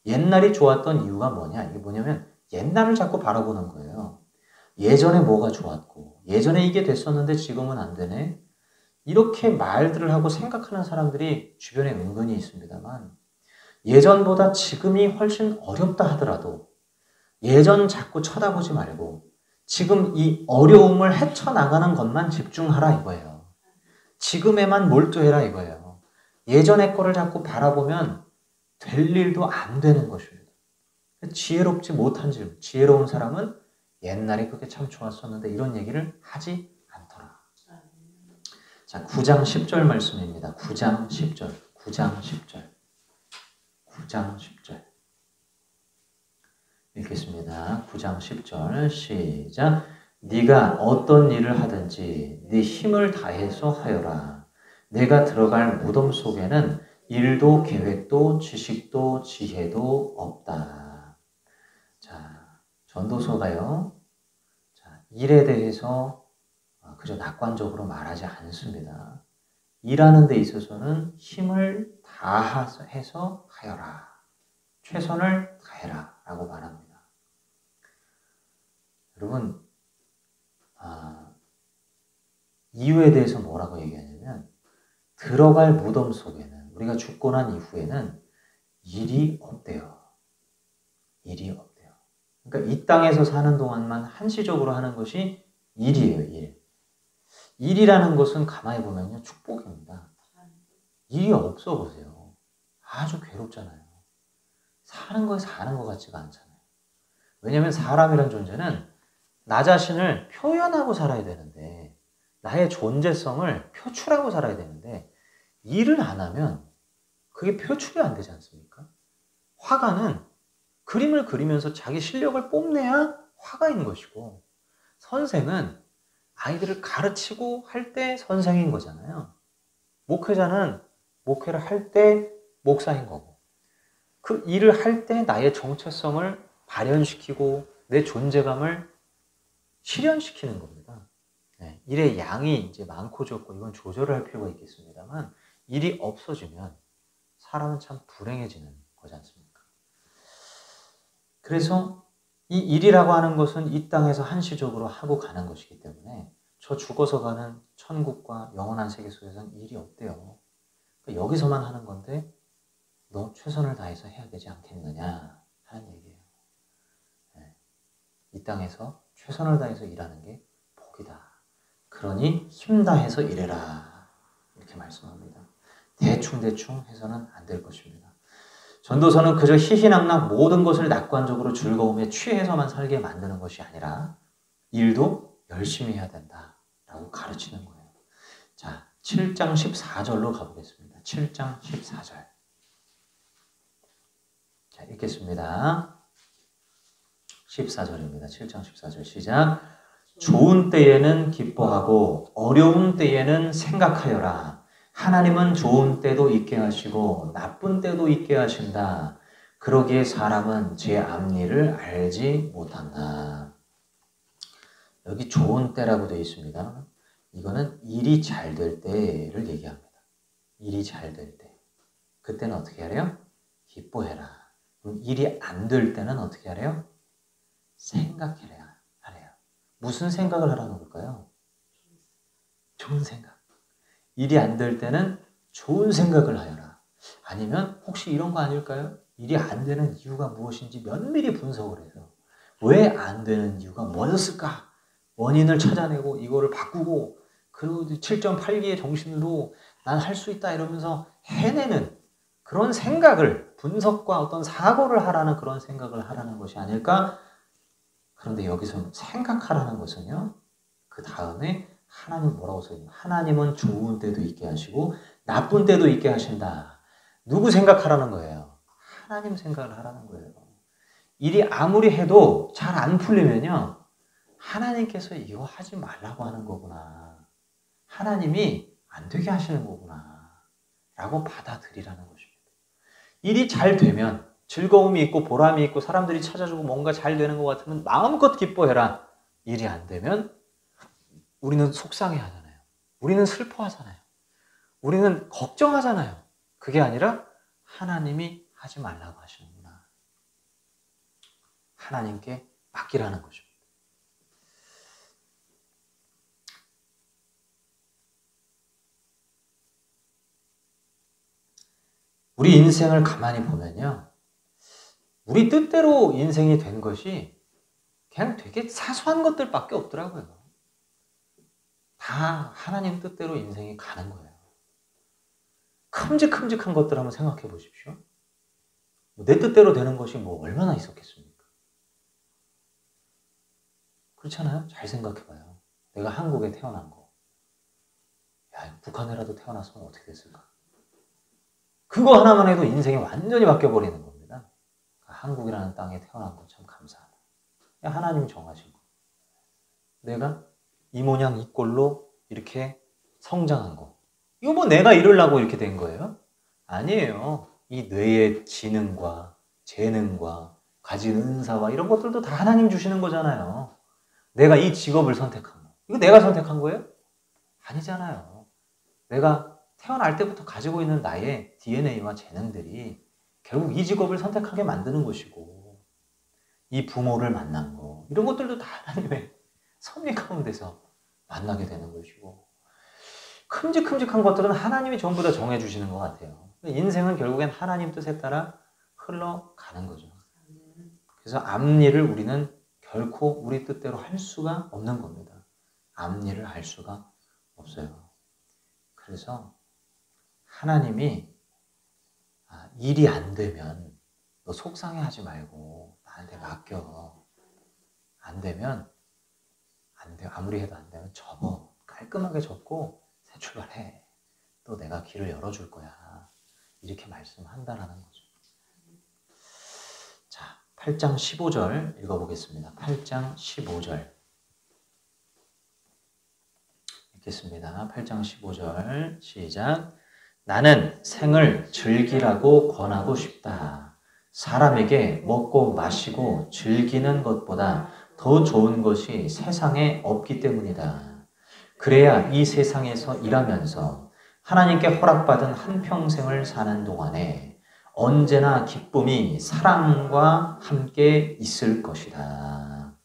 옛날이 좋았던 이유가 뭐냐? 이게 뭐냐면 옛날을 자꾸 바라보는 거예요. 예전에 뭐가 좋았고 예전에 이게 됐었는데 지금은 안 되네. 이렇게 말들을 하고 생각하는 사람들이 주변에 은근히 있습니다만 예전보다 지금이 훨씬 어렵다 하더라도 예전 자꾸 쳐다보지 말고 지금 이 어려움을 헤쳐나가는 것만 집중하라 이거예요. 지금에만 몰두해라 이거예요. 예전의 거를 자꾸 바라보면 될 일도 안 되는 것입니다. 지혜롭지 못한 질문. 지혜로운 사람은 옛날에 그게 참 좋았었는데 이런 얘기를 하지 않더라. 자, 9장 10절 말씀입니다. 9장 10절. 9장 10절. 9장 10절. 읽겠습니다. 9장 10절 시작. 네가 어떤 일을 하든지 네 힘을 다해서 하여라. 내가 들어갈 무덤 속에는 일도 계획도 지식도 지혜도 없다. 자, 전도서가요. 자, 일에 대해서 그저 낙관적으로 말하지 않습니다. 일하는 데 있어서는 힘을 다해서 하여라. 최선을 다해라 라고 말합니다. 여러분, 이유에 대해서 뭐라고 얘기하냐면 들어갈 무덤 속에는 우리가 죽고 난 이후에는 일이 없대요. 일이 없대요. 그러니까 이 땅에서 사는 동안만 한시적으로 하는 것이 일이에요. 일. 일이라는 것은 가만히 보면요 축복입니다. 일이 없어 보세요. 아주 괴롭잖아요. 사는 거에 사는 것 같지가 않잖아요. 왜냐하면 사람이란 존재는 나 자신을 표현하고 살아야 되는데, 나의 존재성을 표출하고 살아야 되는데, 일을 안 하면 그게 표출이 안 되지 않습니까? 화가는 그림을 그리면서 자기 실력을 뽐내야 화가인 것이고, 선생은 아이들을 가르치고 할 때 선생인 거잖아요. 목회자는 목회를 할 때 목사인 거고, 그 일을 할 때 나의 정체성을 발현시키고 내 존재감을 실현시키는 겁니다. 네, 일의 양이 이제 많고 적고 이건 조절을 할 필요가 있겠습니다만, 일이 없어지면 사람은 참 불행해지는 거지 않습니까? 그래서 이 일이라고 하는 것은 이 땅에서 한시적으로 하고 가는 것이기 때문에 저 죽어서 가는 천국과 영원한 세계 속에서는 일이 없대요. 그러니까 여기서만 하는 건데 너 최선을 다해서 해야 되지 않겠느냐 하는 얘기예요. 네. 이 땅에서 최선을 다해서 일하는 게 복이다. 그러니 힘 다해서 일해라. 이렇게 말씀합니다. 대충 해서는 안 될 것입니다. 전도서는 그저 희희낙낙 모든 것을 낙관적으로 즐거움에 취해서만 살게 만드는 것이 아니라 일도 열심히 해야 된다라고 가르치는 거예요. 자, 7장 14절로 가보겠습니다. 7장 14절. 자, 읽겠습니다. 14절입니다. 7장 14절 시작. 좋은 때에는 기뻐하고 어려운 때에는 생각하여라. 하나님은 좋은 때도 있게 하시고 나쁜 때도 있게 하신다. 그러기에 사람은 제 앞일을 알지 못한다. 여기 좋은 때라고 되어 있습니다. 이거는 일이 잘 될 때를 얘기합니다. 일이 잘 될 때. 그때는 어떻게 하래요? 기뻐해라. 그럼 일이 안 될 때는 어떻게 하래요? 생각해라 하래요. 무슨 생각을 하라는 걸까요? 좋은 생각. 일이 안 될 때는 좋은 생각을 하여라. 아니면 혹시 이런 거 아닐까요? 일이 안 되는 이유가 무엇인지 면밀히 분석을 해서 왜 안 되는 이유가 뭐였을까? 원인을 찾아내고 이거를 바꾸고 그리고 7.8기의 정신으로 난 할 수 있다 이러면서 해내는 그런 생각을 분석과 어떤 사고를 하라는 그런 생각을 하라는 것이 아닐까? 그런데 여기서 생각하라는 것은요. 그 다음에 하나님 뭐라고 써있나요? 하나님은 좋은 때도 있게 하시고 나쁜 때도 있게 하신다. 누구 생각하라는 거예요? 하나님 생각을 하라는 거예요. 일이 아무리 해도 잘 안 풀리면요. 하나님께서 이거 하지 말라고 하는 거구나. 하나님이 안 되게 하시는 거구나. 라고 받아들이라는 것입니다. 일이 잘 되면 즐거움이 있고 보람이 있고 사람들이 찾아주고 뭔가 잘 되는 것 같으면 마음껏 기뻐해라. 일이 안 되면 우리는 속상해하잖아요. 우리는 슬퍼하잖아요. 우리는 걱정하잖아요. 그게 아니라 하나님이 하지 말라고 하시는구나. 하나님께 맡기라는 것입니다. 우리 인생을 가만히 보면요. 우리 뜻대로 인생이 된 것이 그냥 되게 사소한 것들밖에 없더라고요. 다 하나님 뜻대로 인생이 가는 거예요. 큼직큼직한 것들 한번 생각해 보십시오. 내 뜻대로 되는 것이 뭐 얼마나 있었겠습니까? 그렇잖아요? 잘 생각해 봐요. 내가 한국에 태어난 거. 야, 북한에라도 태어났으면 어떻게 됐을까? 그거 하나만 해도 인생이 완전히 바뀌어버리는 겁니다. 한국이라는 땅에 태어난 거 참 감사하다. 하나님이 정하신 거. 내가 이 모양 이 꼴로 이렇게 성장한 거. 이거 뭐 내가 이러려고 이렇게 된 거예요? 아니에요. 이 뇌의 지능과 재능과 가진 은사와 이런 것들도 다 하나님 주시는 거잖아요. 내가 이 직업을 선택한 거. 이거 내가 선택한 거예요? 아니잖아요. 내가 태어날 때부터 가지고 있는 나의 DNA와 재능들이 결국 이 직업을 선택하게 만드는 것이고 이 부모를 만난 거 이런 것들도 다 하나님의 섭리 가운데서 만나게 되는 것이고 큼직큼직한 것들은 하나님이 전부 다 정해주시는 것 같아요. 인생은 결국엔 하나님 뜻에 따라 흘러가는 거죠. 그래서 앞일을 우리는 결코 우리 뜻대로 할 수가 없는 겁니다. 앞일을 할 수가 없어요. 그래서 하나님이 일이 안 되면 너 속상해하지 말고 나한테 맡겨. 안 되면 안 돼. 아무리 해도 안 되면 접어. 깔끔하게 접고 새 출발해. 또 내가 길을 열어줄 거야. 이렇게 말씀한다라는 거죠. 자, 8장 15절 읽어보겠습니다. 8장 15절 읽겠습니다. 8장 15절 시작. 나는 생을 즐기라고 권하고 싶다. 사람에게 먹고 마시고 즐기는 것보다 더 좋은 것이 세상에 없기 때문이다. 그래야 이 세상에서 일하면서 하나님께 허락받은 한평생을 사는 동안에 언제나 기쁨이 사랑과 함께 있을 것이다.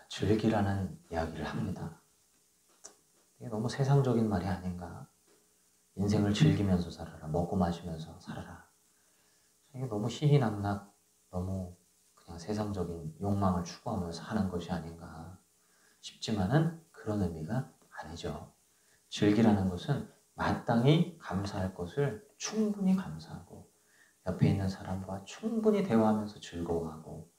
즐기라는 이야기를 합니다. 이게 너무 세상적인 말이 아닌가? 인생을 즐기면서 살아라. 먹고 마시면서 살아라. 이게 너무 희희낙낙, 너무 그냥 세상적인 욕망을 추구하면서 하는 것이 아닌가 싶지만은 그런 의미가 아니죠. 즐기라는 것은 마땅히 감사할 것을 충분히 감사하고 옆에 있는 사람과 충분히 대화하면서 즐거워하고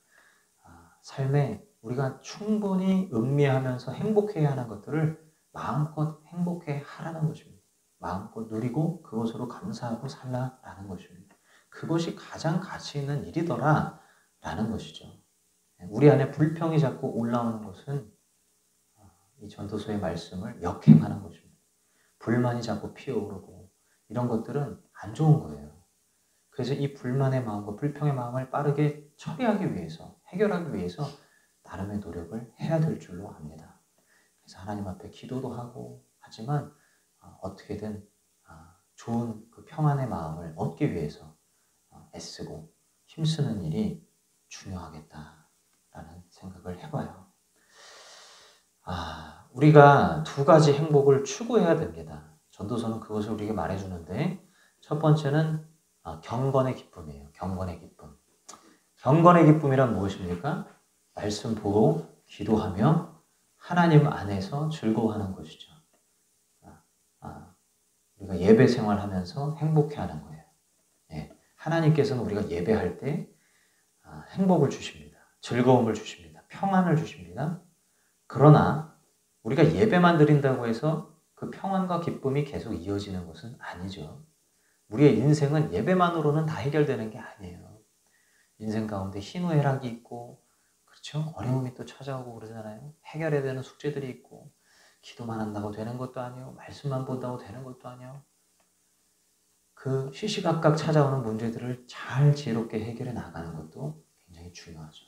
삶에 우리가 충분히 음미하면서 행복해야 하는 것들을 마음껏 행복해 하라는 것입니다. 마음껏 누리고 그것으로 감사하고 살라라는 것입니다. 그것이 가장 가치 있는 일이더라 라는 것이죠. 우리 안에 불평이 자꾸 올라오는 것은 이 전도서의 말씀을 역행하는 것입니다. 불만이 자꾸 피어오르고 이런 것들은 안 좋은 거예요. 그래서 이 불만의 마음과 불평의 마음을 빠르게 처리하기 위해서, 해결하기 위해서 나름의 노력을 해야 될 줄로 압니다. 그래서 하나님 앞에 기도도 하고 하지만 어떻게든 좋은 그 평안의 마음을 얻기 위해서 애쓰고 힘쓰는 일이 중요하겠다라는 생각을 해봐요. 우리가 두 가지 행복을 추구해야 됩니다. 전도서는 그것을 우리에게 말해주는데 첫 번째는 경건의 기쁨이에요. 경건의 기쁨. 경건의 기쁨이란 무엇입니까? 말씀 보고 기도하며 하나님 안에서 즐거워하는 것이죠. 우리가 예배 생활하면서 행복해하는 거예요. 예, 하나님께서는 우리가 예배할 때 행복을 주십니다. 즐거움을 주십니다. 평안을 주십니다. 그러나 우리가 예배만 드린다고 해서 그 평안과 기쁨이 계속 이어지는 것은 아니죠. 우리의 인생은 예배만으로는 다 해결되는 게 아니에요. 인생 가운데 희노애락이 있고, 그렇죠? 어려움이 또 찾아오고 그러잖아요. 해결해야 되는 숙제들이 있고, 기도만 한다고 되는 것도 아니고, 말씀만 본다고 되는 것도 아니에요. 그 시시각각 찾아오는 문제들을 잘 지혜롭게 해결해 나가는 것도 굉장히 중요하죠.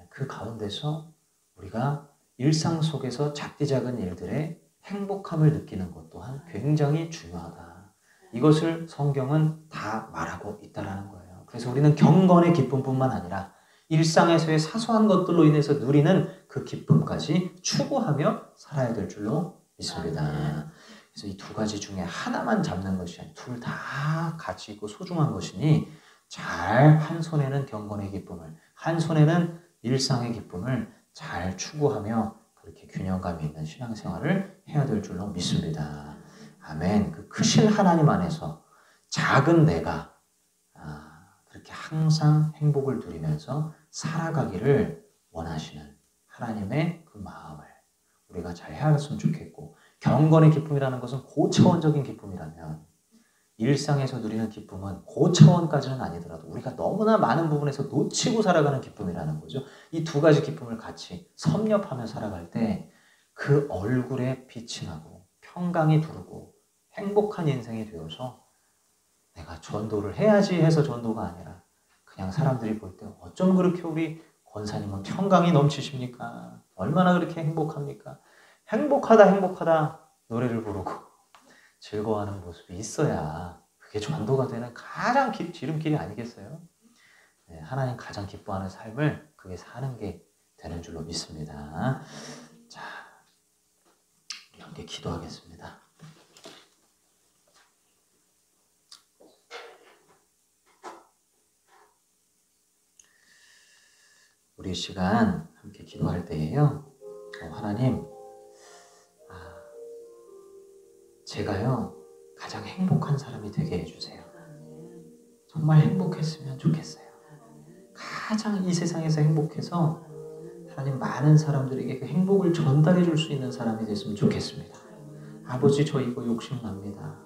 그 가운데서 우리가 일상 속에서 작디 작은 일들에 행복함을 느끼는 것 또한 굉장히 중요하다. 이것을 성경은 다 말하고 있다는 거예요. 그래서 우리는 경건의 기쁨뿐만 아니라 일상에서의 사소한 것들로 인해서 누리는 그 기쁨까지 추구하며 살아야 될 줄로 믿습니다. 그래서 이 두 가지 중에 하나만 잡는 것이 아니라 둘 다 가치 있고 소중한 것이니 잘 한 손에는 경건의 기쁨을, 한 손에는 일상의 기쁨을 잘 추구하며 그렇게 균형감 있는 신앙생활을 해야 될 줄로 믿습니다. 아멘. 그 크신 하나님 안에서 작은 내가 그렇게 항상 행복을 누리면서 살아가기를 원하시는 하나님의 그 마음을 우리가 잘 헤아렸으면 좋겠고, 경건의 기쁨이라는 것은 고차원적인 기쁨이라면 일상에서 누리는 기쁨은 고차원까지는 아니더라도 우리가 너무나 많은 부분에서 놓치고 살아가는 기쁨이라는 거죠. 이 두 가지 기쁨을 같이 섭렵하며 살아갈 때 그 얼굴에 빛이 나고 평강이 두르고 행복한 인생이 되어서 내가 전도를 해야지 해서 전도가 아니라 그냥 사람들이 볼 때 어쩜 그렇게 우리 권사님은 평강이 넘치십니까? 얼마나 그렇게 행복합니까? 행복하다 노래를 부르고 즐거워하는 모습이 있어야 그게 전도가 되는 가장 지름길이 아니겠어요? 네, 하나님 가장 기뻐하는 삶을 그게 사는 게 되는 줄로 믿습니다. 자, 우리 함께 기도하겠습니다. 우리 시간 함께 기도할 때에요. 하나님, 제가요 가장 가장 행복한 사람이 되게 해주세요. 정말 행복했으면 좋겠어요. 가장 이 세상에서 행복해서 하나님 많은 사람들에게 그 행복을 전달해 줄 수 있는 사람이 됐으면 좋겠습니다. 아버지, 저 이거 욕심납니다.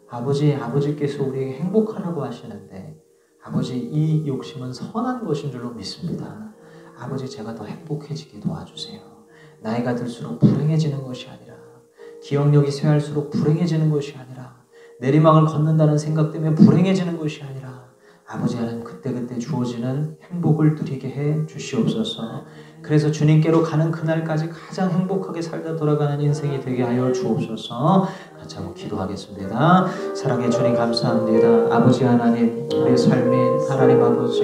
아버지께서 우리에게 행복하라고 하시는데 아버지, 이 욕심은 선한 것인 줄로 믿습니다. 아버지, 제가 더 행복해지게 도와주세요. 나이가 들수록 불행해지는 것이 아니라, 기억력이 쇠할수록 불행해지는 것이 아니라, 내리막을 걷는다는 생각 때문에 불행해지는 것이 아니라, 아버지 하나님 그때그때 주어지는 행복을 누리게 해 주시옵소서. 그래서 주님께로 가는 그날까지 가장 행복하게 살다 돌아가는 인생이 되게 하여 주옵소서. 같이 한번 기도하겠습니다. 사랑의 주님 감사합니다. 아버지 하나님, 우리의 삶이 하나님 아버지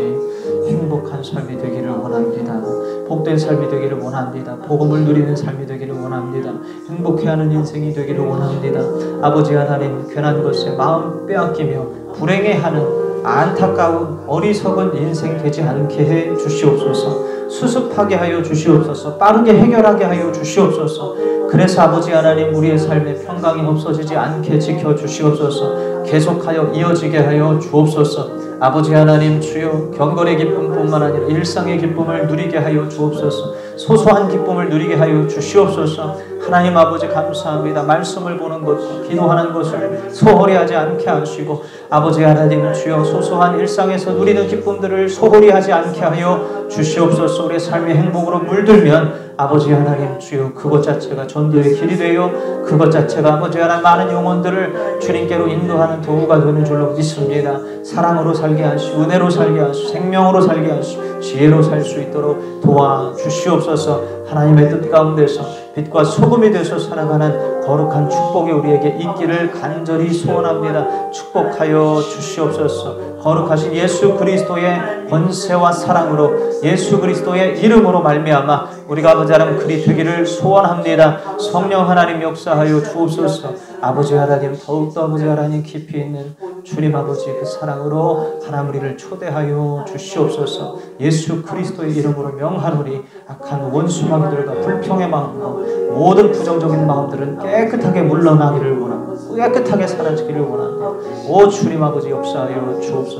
행복한 삶이 되기를 원합니다. 복된 삶이 되기를 원합니다. 복음을 누리는 삶이 되기를 원합니다. 행복해하는 인생이 되기를 원합니다. 아버지 하나님, 괜한 것에 마음 빼앗기며 불행해하는 안타까운 어리석은 인생 되지 않게 해 주시옵소서. 수습하게 하여 주시옵소서. 빠르게 해결하게 하여 주시옵소서. 그래서 아버지 하나님, 우리의 삶에 평강이 없어지지 않게 지켜 주시옵소서. 계속하여 이어지게 하여 주옵소서. 아버지 하나님, 주여 경건의 기쁨뿐만 아니라 일상의 기쁨을 누리게 하여 주옵소서. 소소한 기쁨을 누리게 하여 주시옵소서. 하나님 아버지 감사합니다. 말씀을 보는 것과 기도하는 것을 소홀히 하지 않게 하시고, 아버지 하나님 주여 소소한 일상에서 누리는 기쁨들을 소홀히 하지 않게 하여 주시옵소서. 우리의 삶의 행복으로 물들면 아버지 하나님 주여 그것 자체가 전도의 길이 되어 그것 자체가 아버지 하나님 많은 영혼들을 주님께로 인도하는 도구가 되는 줄로 믿습니다. 사랑으로 살게 하시고 은혜로 살게 하시고 생명으로 살게 하시고 지혜로 살 수 있도록 도와주시옵소서. 하나님의 뜻 가운데서 빛과 소금이 되어서 살아가는 거룩한 축복이 우리에게 있기를 간절히 소원합니다. 축복하여 주시옵소서. 거룩하신 예수 그리스도의 권세와 사랑으로 예수 그리스도의 이름으로 말미암아 우리가 아버지 하나님 그리 되기를 소원합니다. 성령 하나님 역사하여 주옵소서. 아버지 하나님 더욱더 아버지 하나님 깊이 있는 주님 아버지 그 사랑으로 하나님 우리를 초대하여 주시옵소서. 예수 그리스도의 이름으로 명하노니 악한 원수 마귀들과 불평의 마음과 모든 부정적인 마음들은 깨끗하게 물러나기를 원합니다. 깨끗하게 사라지기를 원합니다. 오 주님 아버지 역사하여 주옵소서.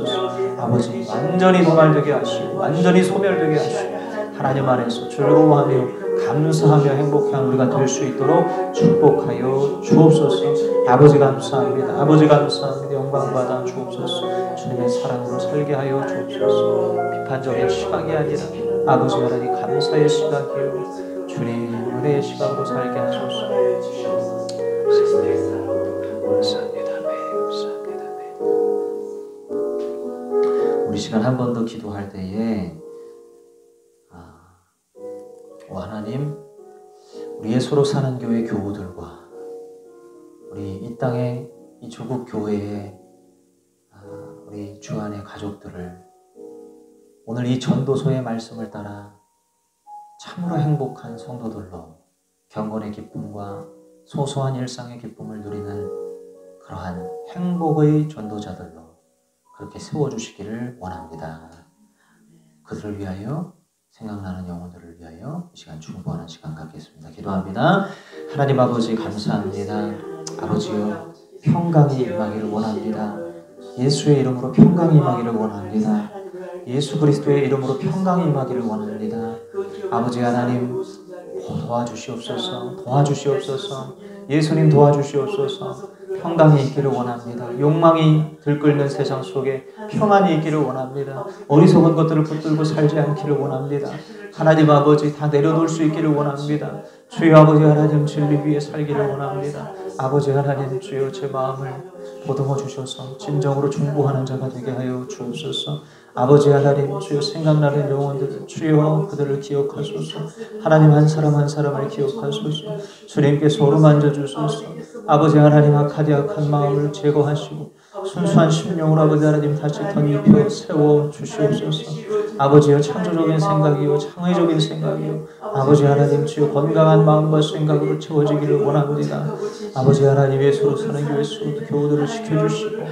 아버지 완전히 도말되게 하시고 완전히 소멸되게 하시고 하나님 안에서 즐거워하며 감사하며 행복한 우리가 될 수 있도록 축복하여 주옵소서. 아버지 감사합니다. 아버지 감사합니다. 영광받아 주옵소서. 주님의 사랑으로 살게 하여 주옵소서. 비판적인 시각이 아니라 아버지 하나님 감사의 시각이요 주님 은혜의 시각으로 살게 하소서. 감사합니다. 감사합니다. 우리 시간 한 번 더 기도할 때에 오 하나님, 우리 예수로 사는 교회 교우들과 우리 이 땅의 이 조국 교회의 우리 주 안의 가족들을 오늘 이 전도서의 말씀을 따라 참으로 행복한 성도들로 경건의 기쁨과 소소한 일상의 기쁨을 누리는 그러한 행복의 전도자들로 그렇게 세워주시기를 원합니다. 그들을 위하여 생각나는 영혼들을 위하여 이 시간 중보하는 시간 갖겠습니다. 기도합니다. 하나님 아버지 감사합니다. 아버지요 평강이 임하기를 원합니다. 예수의 이름으로 평강이 임하기를 원합니다. 예수 그리스도의 이름으로 평강이 임하기를 원합니다. 아버지 하나님 도와주시옵소서. 도와주시옵소서. 예수님 도와주시옵소서. 평강이 있기를 원합니다. 욕망이 들끓는 세상 속에 평안이 있기를 원합니다. 어리석은 것들을 붙들고 살지 않기를 원합니다. 하나님 아버지 다 내려놓을 수 있기를 원합니다. 주여 아버지 하나님 진리 위에 살기를 원합니다. 아버지 하나님 주여 제 마음을 보듬어 주셔서 진정으로 중보하는 자가 되게 하여 주옵소서. 아버지 하나님 주여 생각나는 영혼들 주여 그들을 기억하소서. 하나님 한 사람 한 사람을 기억하소서. 주님께서 어루만져 주소서. 아버지 하나님 악한 마음을 제거하시고 순수한 심령으로 아버지 하나님 다시 덧입혀 세워 주시옵소서. 아버지여 창조적인 생각이요 창의적인 생각이요 아버지 하나님 주여 건강한 마음과 생각으로 채워지기를 원합니다. 아버지 하나님 예수로 사는 교회 교우들을 지켜주시고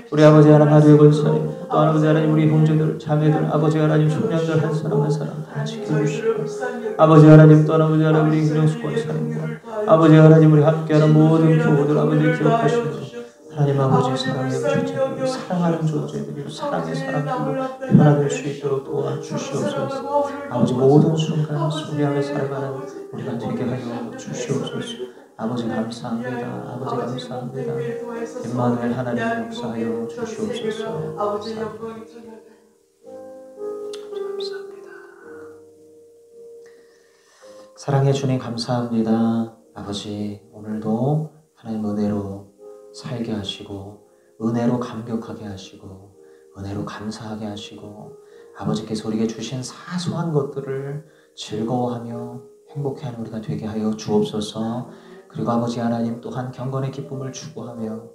우리 아버지 하나님 하루의 권사님 또 아버지 하나님 우리 형제들 자매들 아버지 하나님 청년들 한 사람 한 사람 다 지켜주시고 아버지 하나님 또 아버지 하나님 우리 김영수 권사님과 아버지 하나님 우리 함께하는 모든 교우들 아버지 기억하시고 하나님 아버지 사랑의 존재들이 사랑하는 존재들이 사랑의 사람들로 변화될 수 있도록 도와주시옵소서. 아버지 모든 순간 순리하게 살아가는 우리가 되게 하여 주시옵소서. 아버지 감사합니다. 아버지 감사합니다. 임마누엘 하나님 역사하여 주시옵소서. 감사합니다. 사랑의 주님 감사합니다. 아버지 오늘도 하나님 은혜로 살게 하시고 은혜로 감격하게 하시고 은혜로 감사하게 하시고 아버지께서 우리에게 주신 사소한 것들을 즐거워하며 행복해하는 우리가 되게 하여 주옵소서. 그리고 아버지 하나님 또한 경건의 기쁨을 추구하며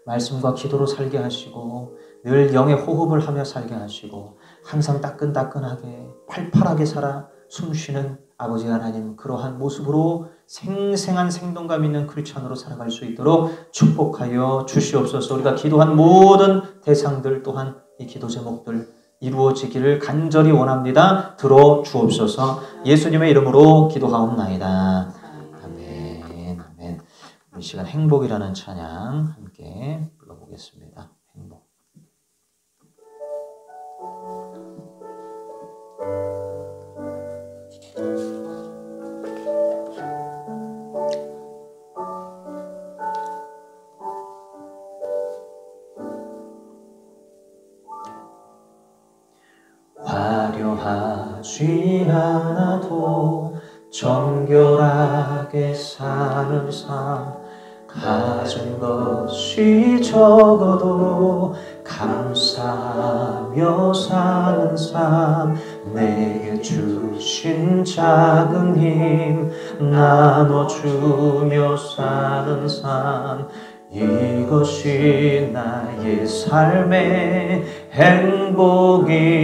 말씀과 기도로 살게 하시고 늘 영의 호흡을 하며 살게 하시고 항상 따끈따끈하게 팔팔하게 살아 숨쉬는 아버지 하나님 그러한 모습으로 생생한 생동감 있는 크리스찬으로 살아갈 수 있도록 축복하여 주시옵소서. 우리가 기도한 모든 대상들 또한 이 기도 제목들 이루어지기를 간절히 원합니다. 들어주옵소서. 예수님의 이름으로 기도하옵나이다. 아멘. 아멘. 이 시간 행복이라는 찬양 함께 불러보겠습니다. 행복. 화려하지 않아도 정결하게 사는 삶, 가진 것이 적어도 감사하며 사는 삶, 내게 주신 작은 힘 나눠주며 사는 삶, 이것이 나의 삶의 행복이라고.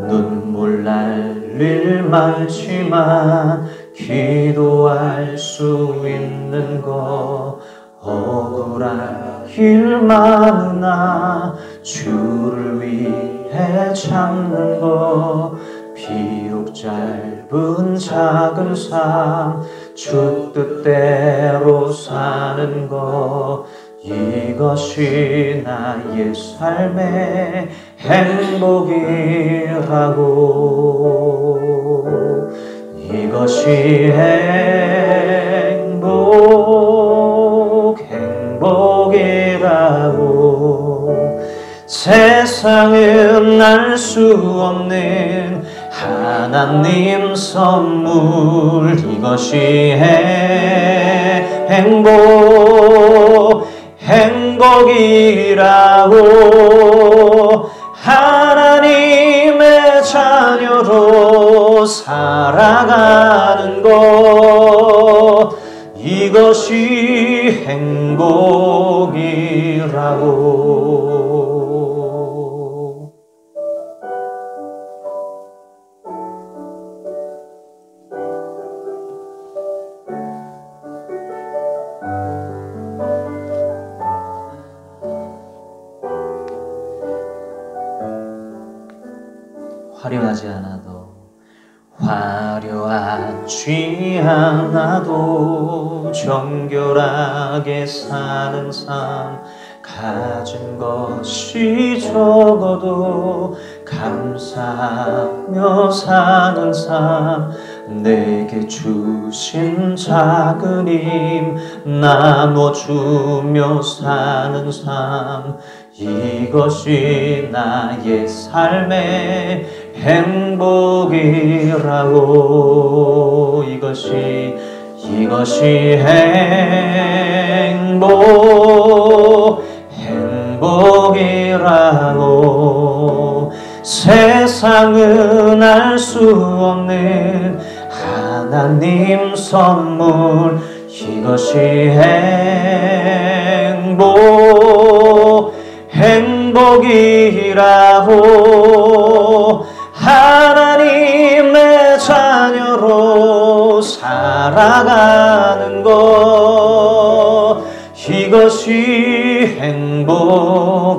눈물 날 일 많지만 기도할 수 있는 거, 억울할 일 많으나 주를 위해 참는 거, 비록 짧은 작은 삶 주 뜻대로 사는 거, 이것이 나의 삶의 행복이라고. 이것이 행복이라고. 세상은 알 수 없는 하나님 선물, 이것이 행복이라고. 하나님의 자녀로 살아가는 것, 이것이 행복이라고. 화려하지 않아도 정결하게 사는 삶, 가진 것이 적어도 감사하며 사는 삶, 내게 주신 작은 힘 나눠주며 사는 삶, 이것이 나의 삶의 행복이라고. 이것이 행복이라고. 세상은 알 수 없는 하나님 선물, 이것이 행복이라고. 하나님의 자녀로 살아가는 것, 이것이 행복이라고.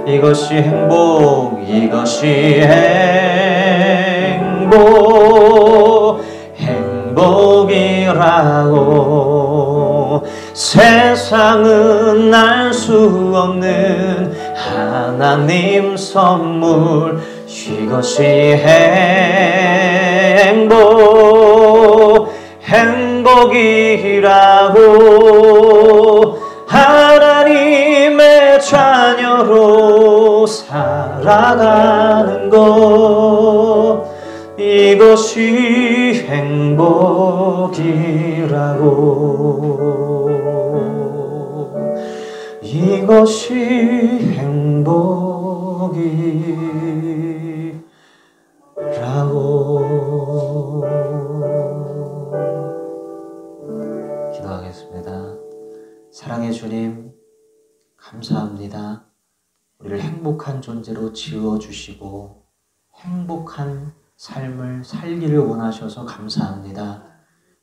이것이 행복이라고. 감사하고 세상은 알 수 없는 하나님 선물 이것이 행복이라고 하나님의 자녀로 살아가는 것 이것이 행복이라고 이것이 행복이라고 기도하겠습니다. 사랑의 주님, 감사합니다. 우리를 행복한 존재로 지어주시고 행복한 삶을 살기를 원하셔서 감사합니다.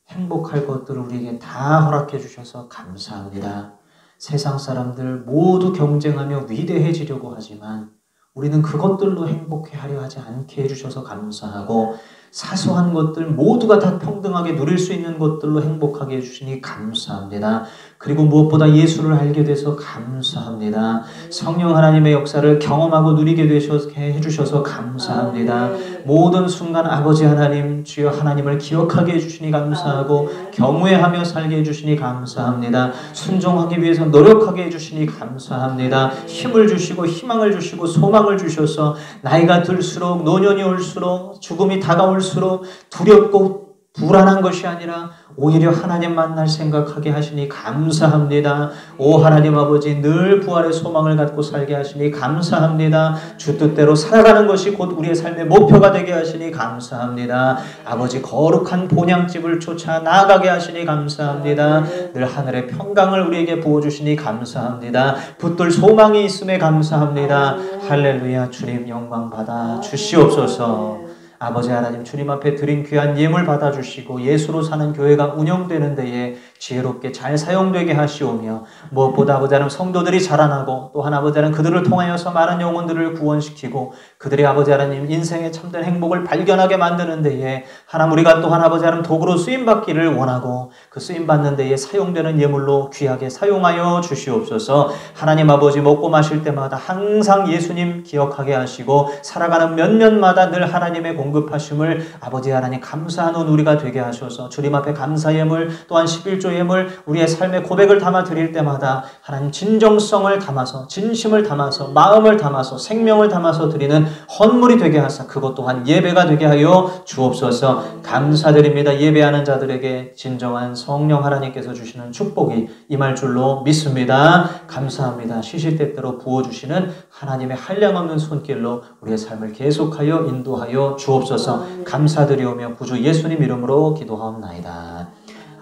행복할 것들을 우리에게 다 허락해 주셔서 감사합니다. 세상 사람들 모두 경쟁하며 위대해지려고 하지만 우리는 그것들로 행복해하려 하지 않게 해주셔서 감사하고 사소한 것들 모두가 다 평등하게 누릴 수 있는 것들로 행복하게 해주시니 감사합니다. 그리고 무엇보다 예수를 알게 돼서 감사합니다. 성령 하나님의 역사를 경험하고 누리게 해주셔서 감사합니다. 모든 순간 아버지 하나님, 주여 하나님을 기억하게 해주시니 감사하고 경외하며 살게 해주시니 감사합니다. 순종하기 위해서 노력하게 해주시니 감사합니다. 힘을 주시고 희망을 주시고 소망을 주셔서 나이가 들수록 노년이 올수록 죽음이 다가올수록 두렵고 불안한 것이 아니라 오히려 하나님 만날 생각하게 하시니 감사합니다. 오 하나님 아버지 늘 부활의 소망을 갖고 살게 하시니 감사합니다. 주 뜻대로 살아가는 것이 곧 우리의 삶의 목표가 되게 하시니 감사합니다. 아버지 거룩한 본향집을 쫓아 나아가게 하시니 감사합니다. 늘 하늘의 평강을 우리에게 부어주시니 감사합니다. 붙들 소망이 있음에 감사합니다. 할렐루야. 주님 영광 받아 주시옵소서. 아버지 하나님 주님 앞에 드린 귀한 예물 받아주시고 예수로 사는 교회가 운영되는 데에 지혜롭게 잘 사용되게 하시오며 무엇보다 아버지 하나님 성도들이 자라나고 또한 아버지 하나님 그들을 통하여서 많은 영혼들을 구원시키고 그들의 아버지 하나님 인생의 참된 행복을 발견하게 만드는 데에 하나님 우리가 또한 아버지 하나님 도구로 쓰임받기를 원하고 그 쓰임받는 데에 사용되는 예물로 귀하게 사용하여 주시옵소서. 하나님 아버지 먹고 마실 때마다 항상 예수님 기억하게 하시고 살아가는 몇몇마다 늘 하나님의 공급하심을 아버지 하나님 감사하는 우리가 되게 하셔서 주님 앞에 감사 예물 또한 11조 예물 우리의 삶의 고백을 담아 드릴 때마다 하나님 진정성을 담아서 진심을 담아서 마음을 담아서 생명을 담아서 드리는 헌물이 되게 하사 그것 또한 예배가 되게 하여 주옵소서. 감사드립니다. 예배하는 자들에게 진정한 성령 하나님께서 주시는 축복이 임할 줄로 믿습니다. 감사합니다. 시시때때로 부어주시는 하나님의 한량없는 손길로 우리의 삶을 계속하여 인도하여 주옵소서. 감사드리오며 구주 예수님 이름으로 기도하옵나이다.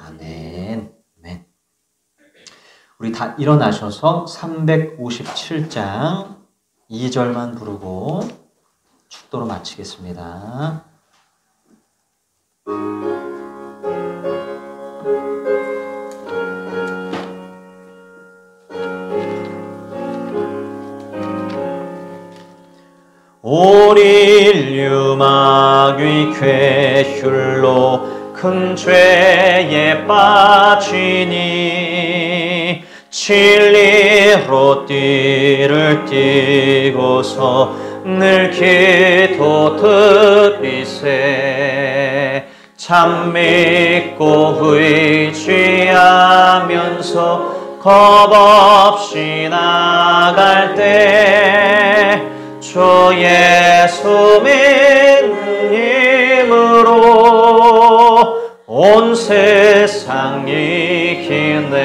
아멘. 아멘. 우리 다 일어나셔서 357장 2절만 부르고 축도로 마치겠습니다. 온 인류 마귀 괴휼로 큰 죄에 빠지니 진리로 띠를 띠고서 늘 기도 드리세. 참 믿고 의지하면서 겁없이 나갈 때 주 예수 믿는 힘으로 온 세상 이기네.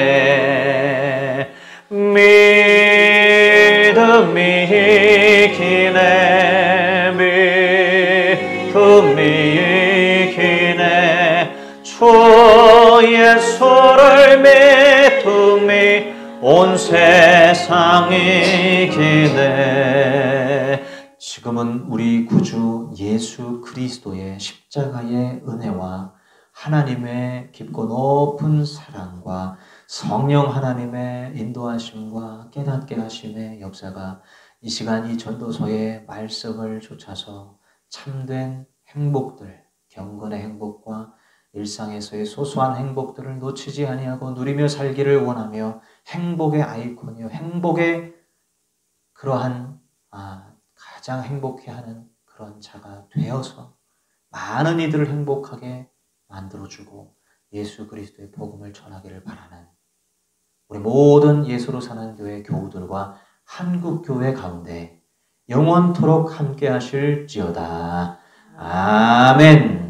믿음이 이기네. 믿음이 이기네. 주 예수를 믿음이 온 세상 이기네. 지금은 우리 구주 예수 그리스도의 십자가의 은혜와 하나님의 깊고 높은 사랑과 성령 하나님의 인도하심과 깨닫게 하심의 역사가 이 시간 이 전도서의 말씀을 좇아서 참된 행복들, 경건의 행복과 일상에서의 소소한 행복들을 놓치지 아니하고 누리며 살기를 원하며 행복의 아이콘이요, 행복의 그러한 가장 행복해하는 그런 자가 되어서 많은 이들을 행복하게 만들어주고 예수 그리스도의 복음을 전하기를 바라는 우리 모든 예수로 사는 교회 교우들과 한국교회 가운데 영원토록 함께 하실지어다. 아멘.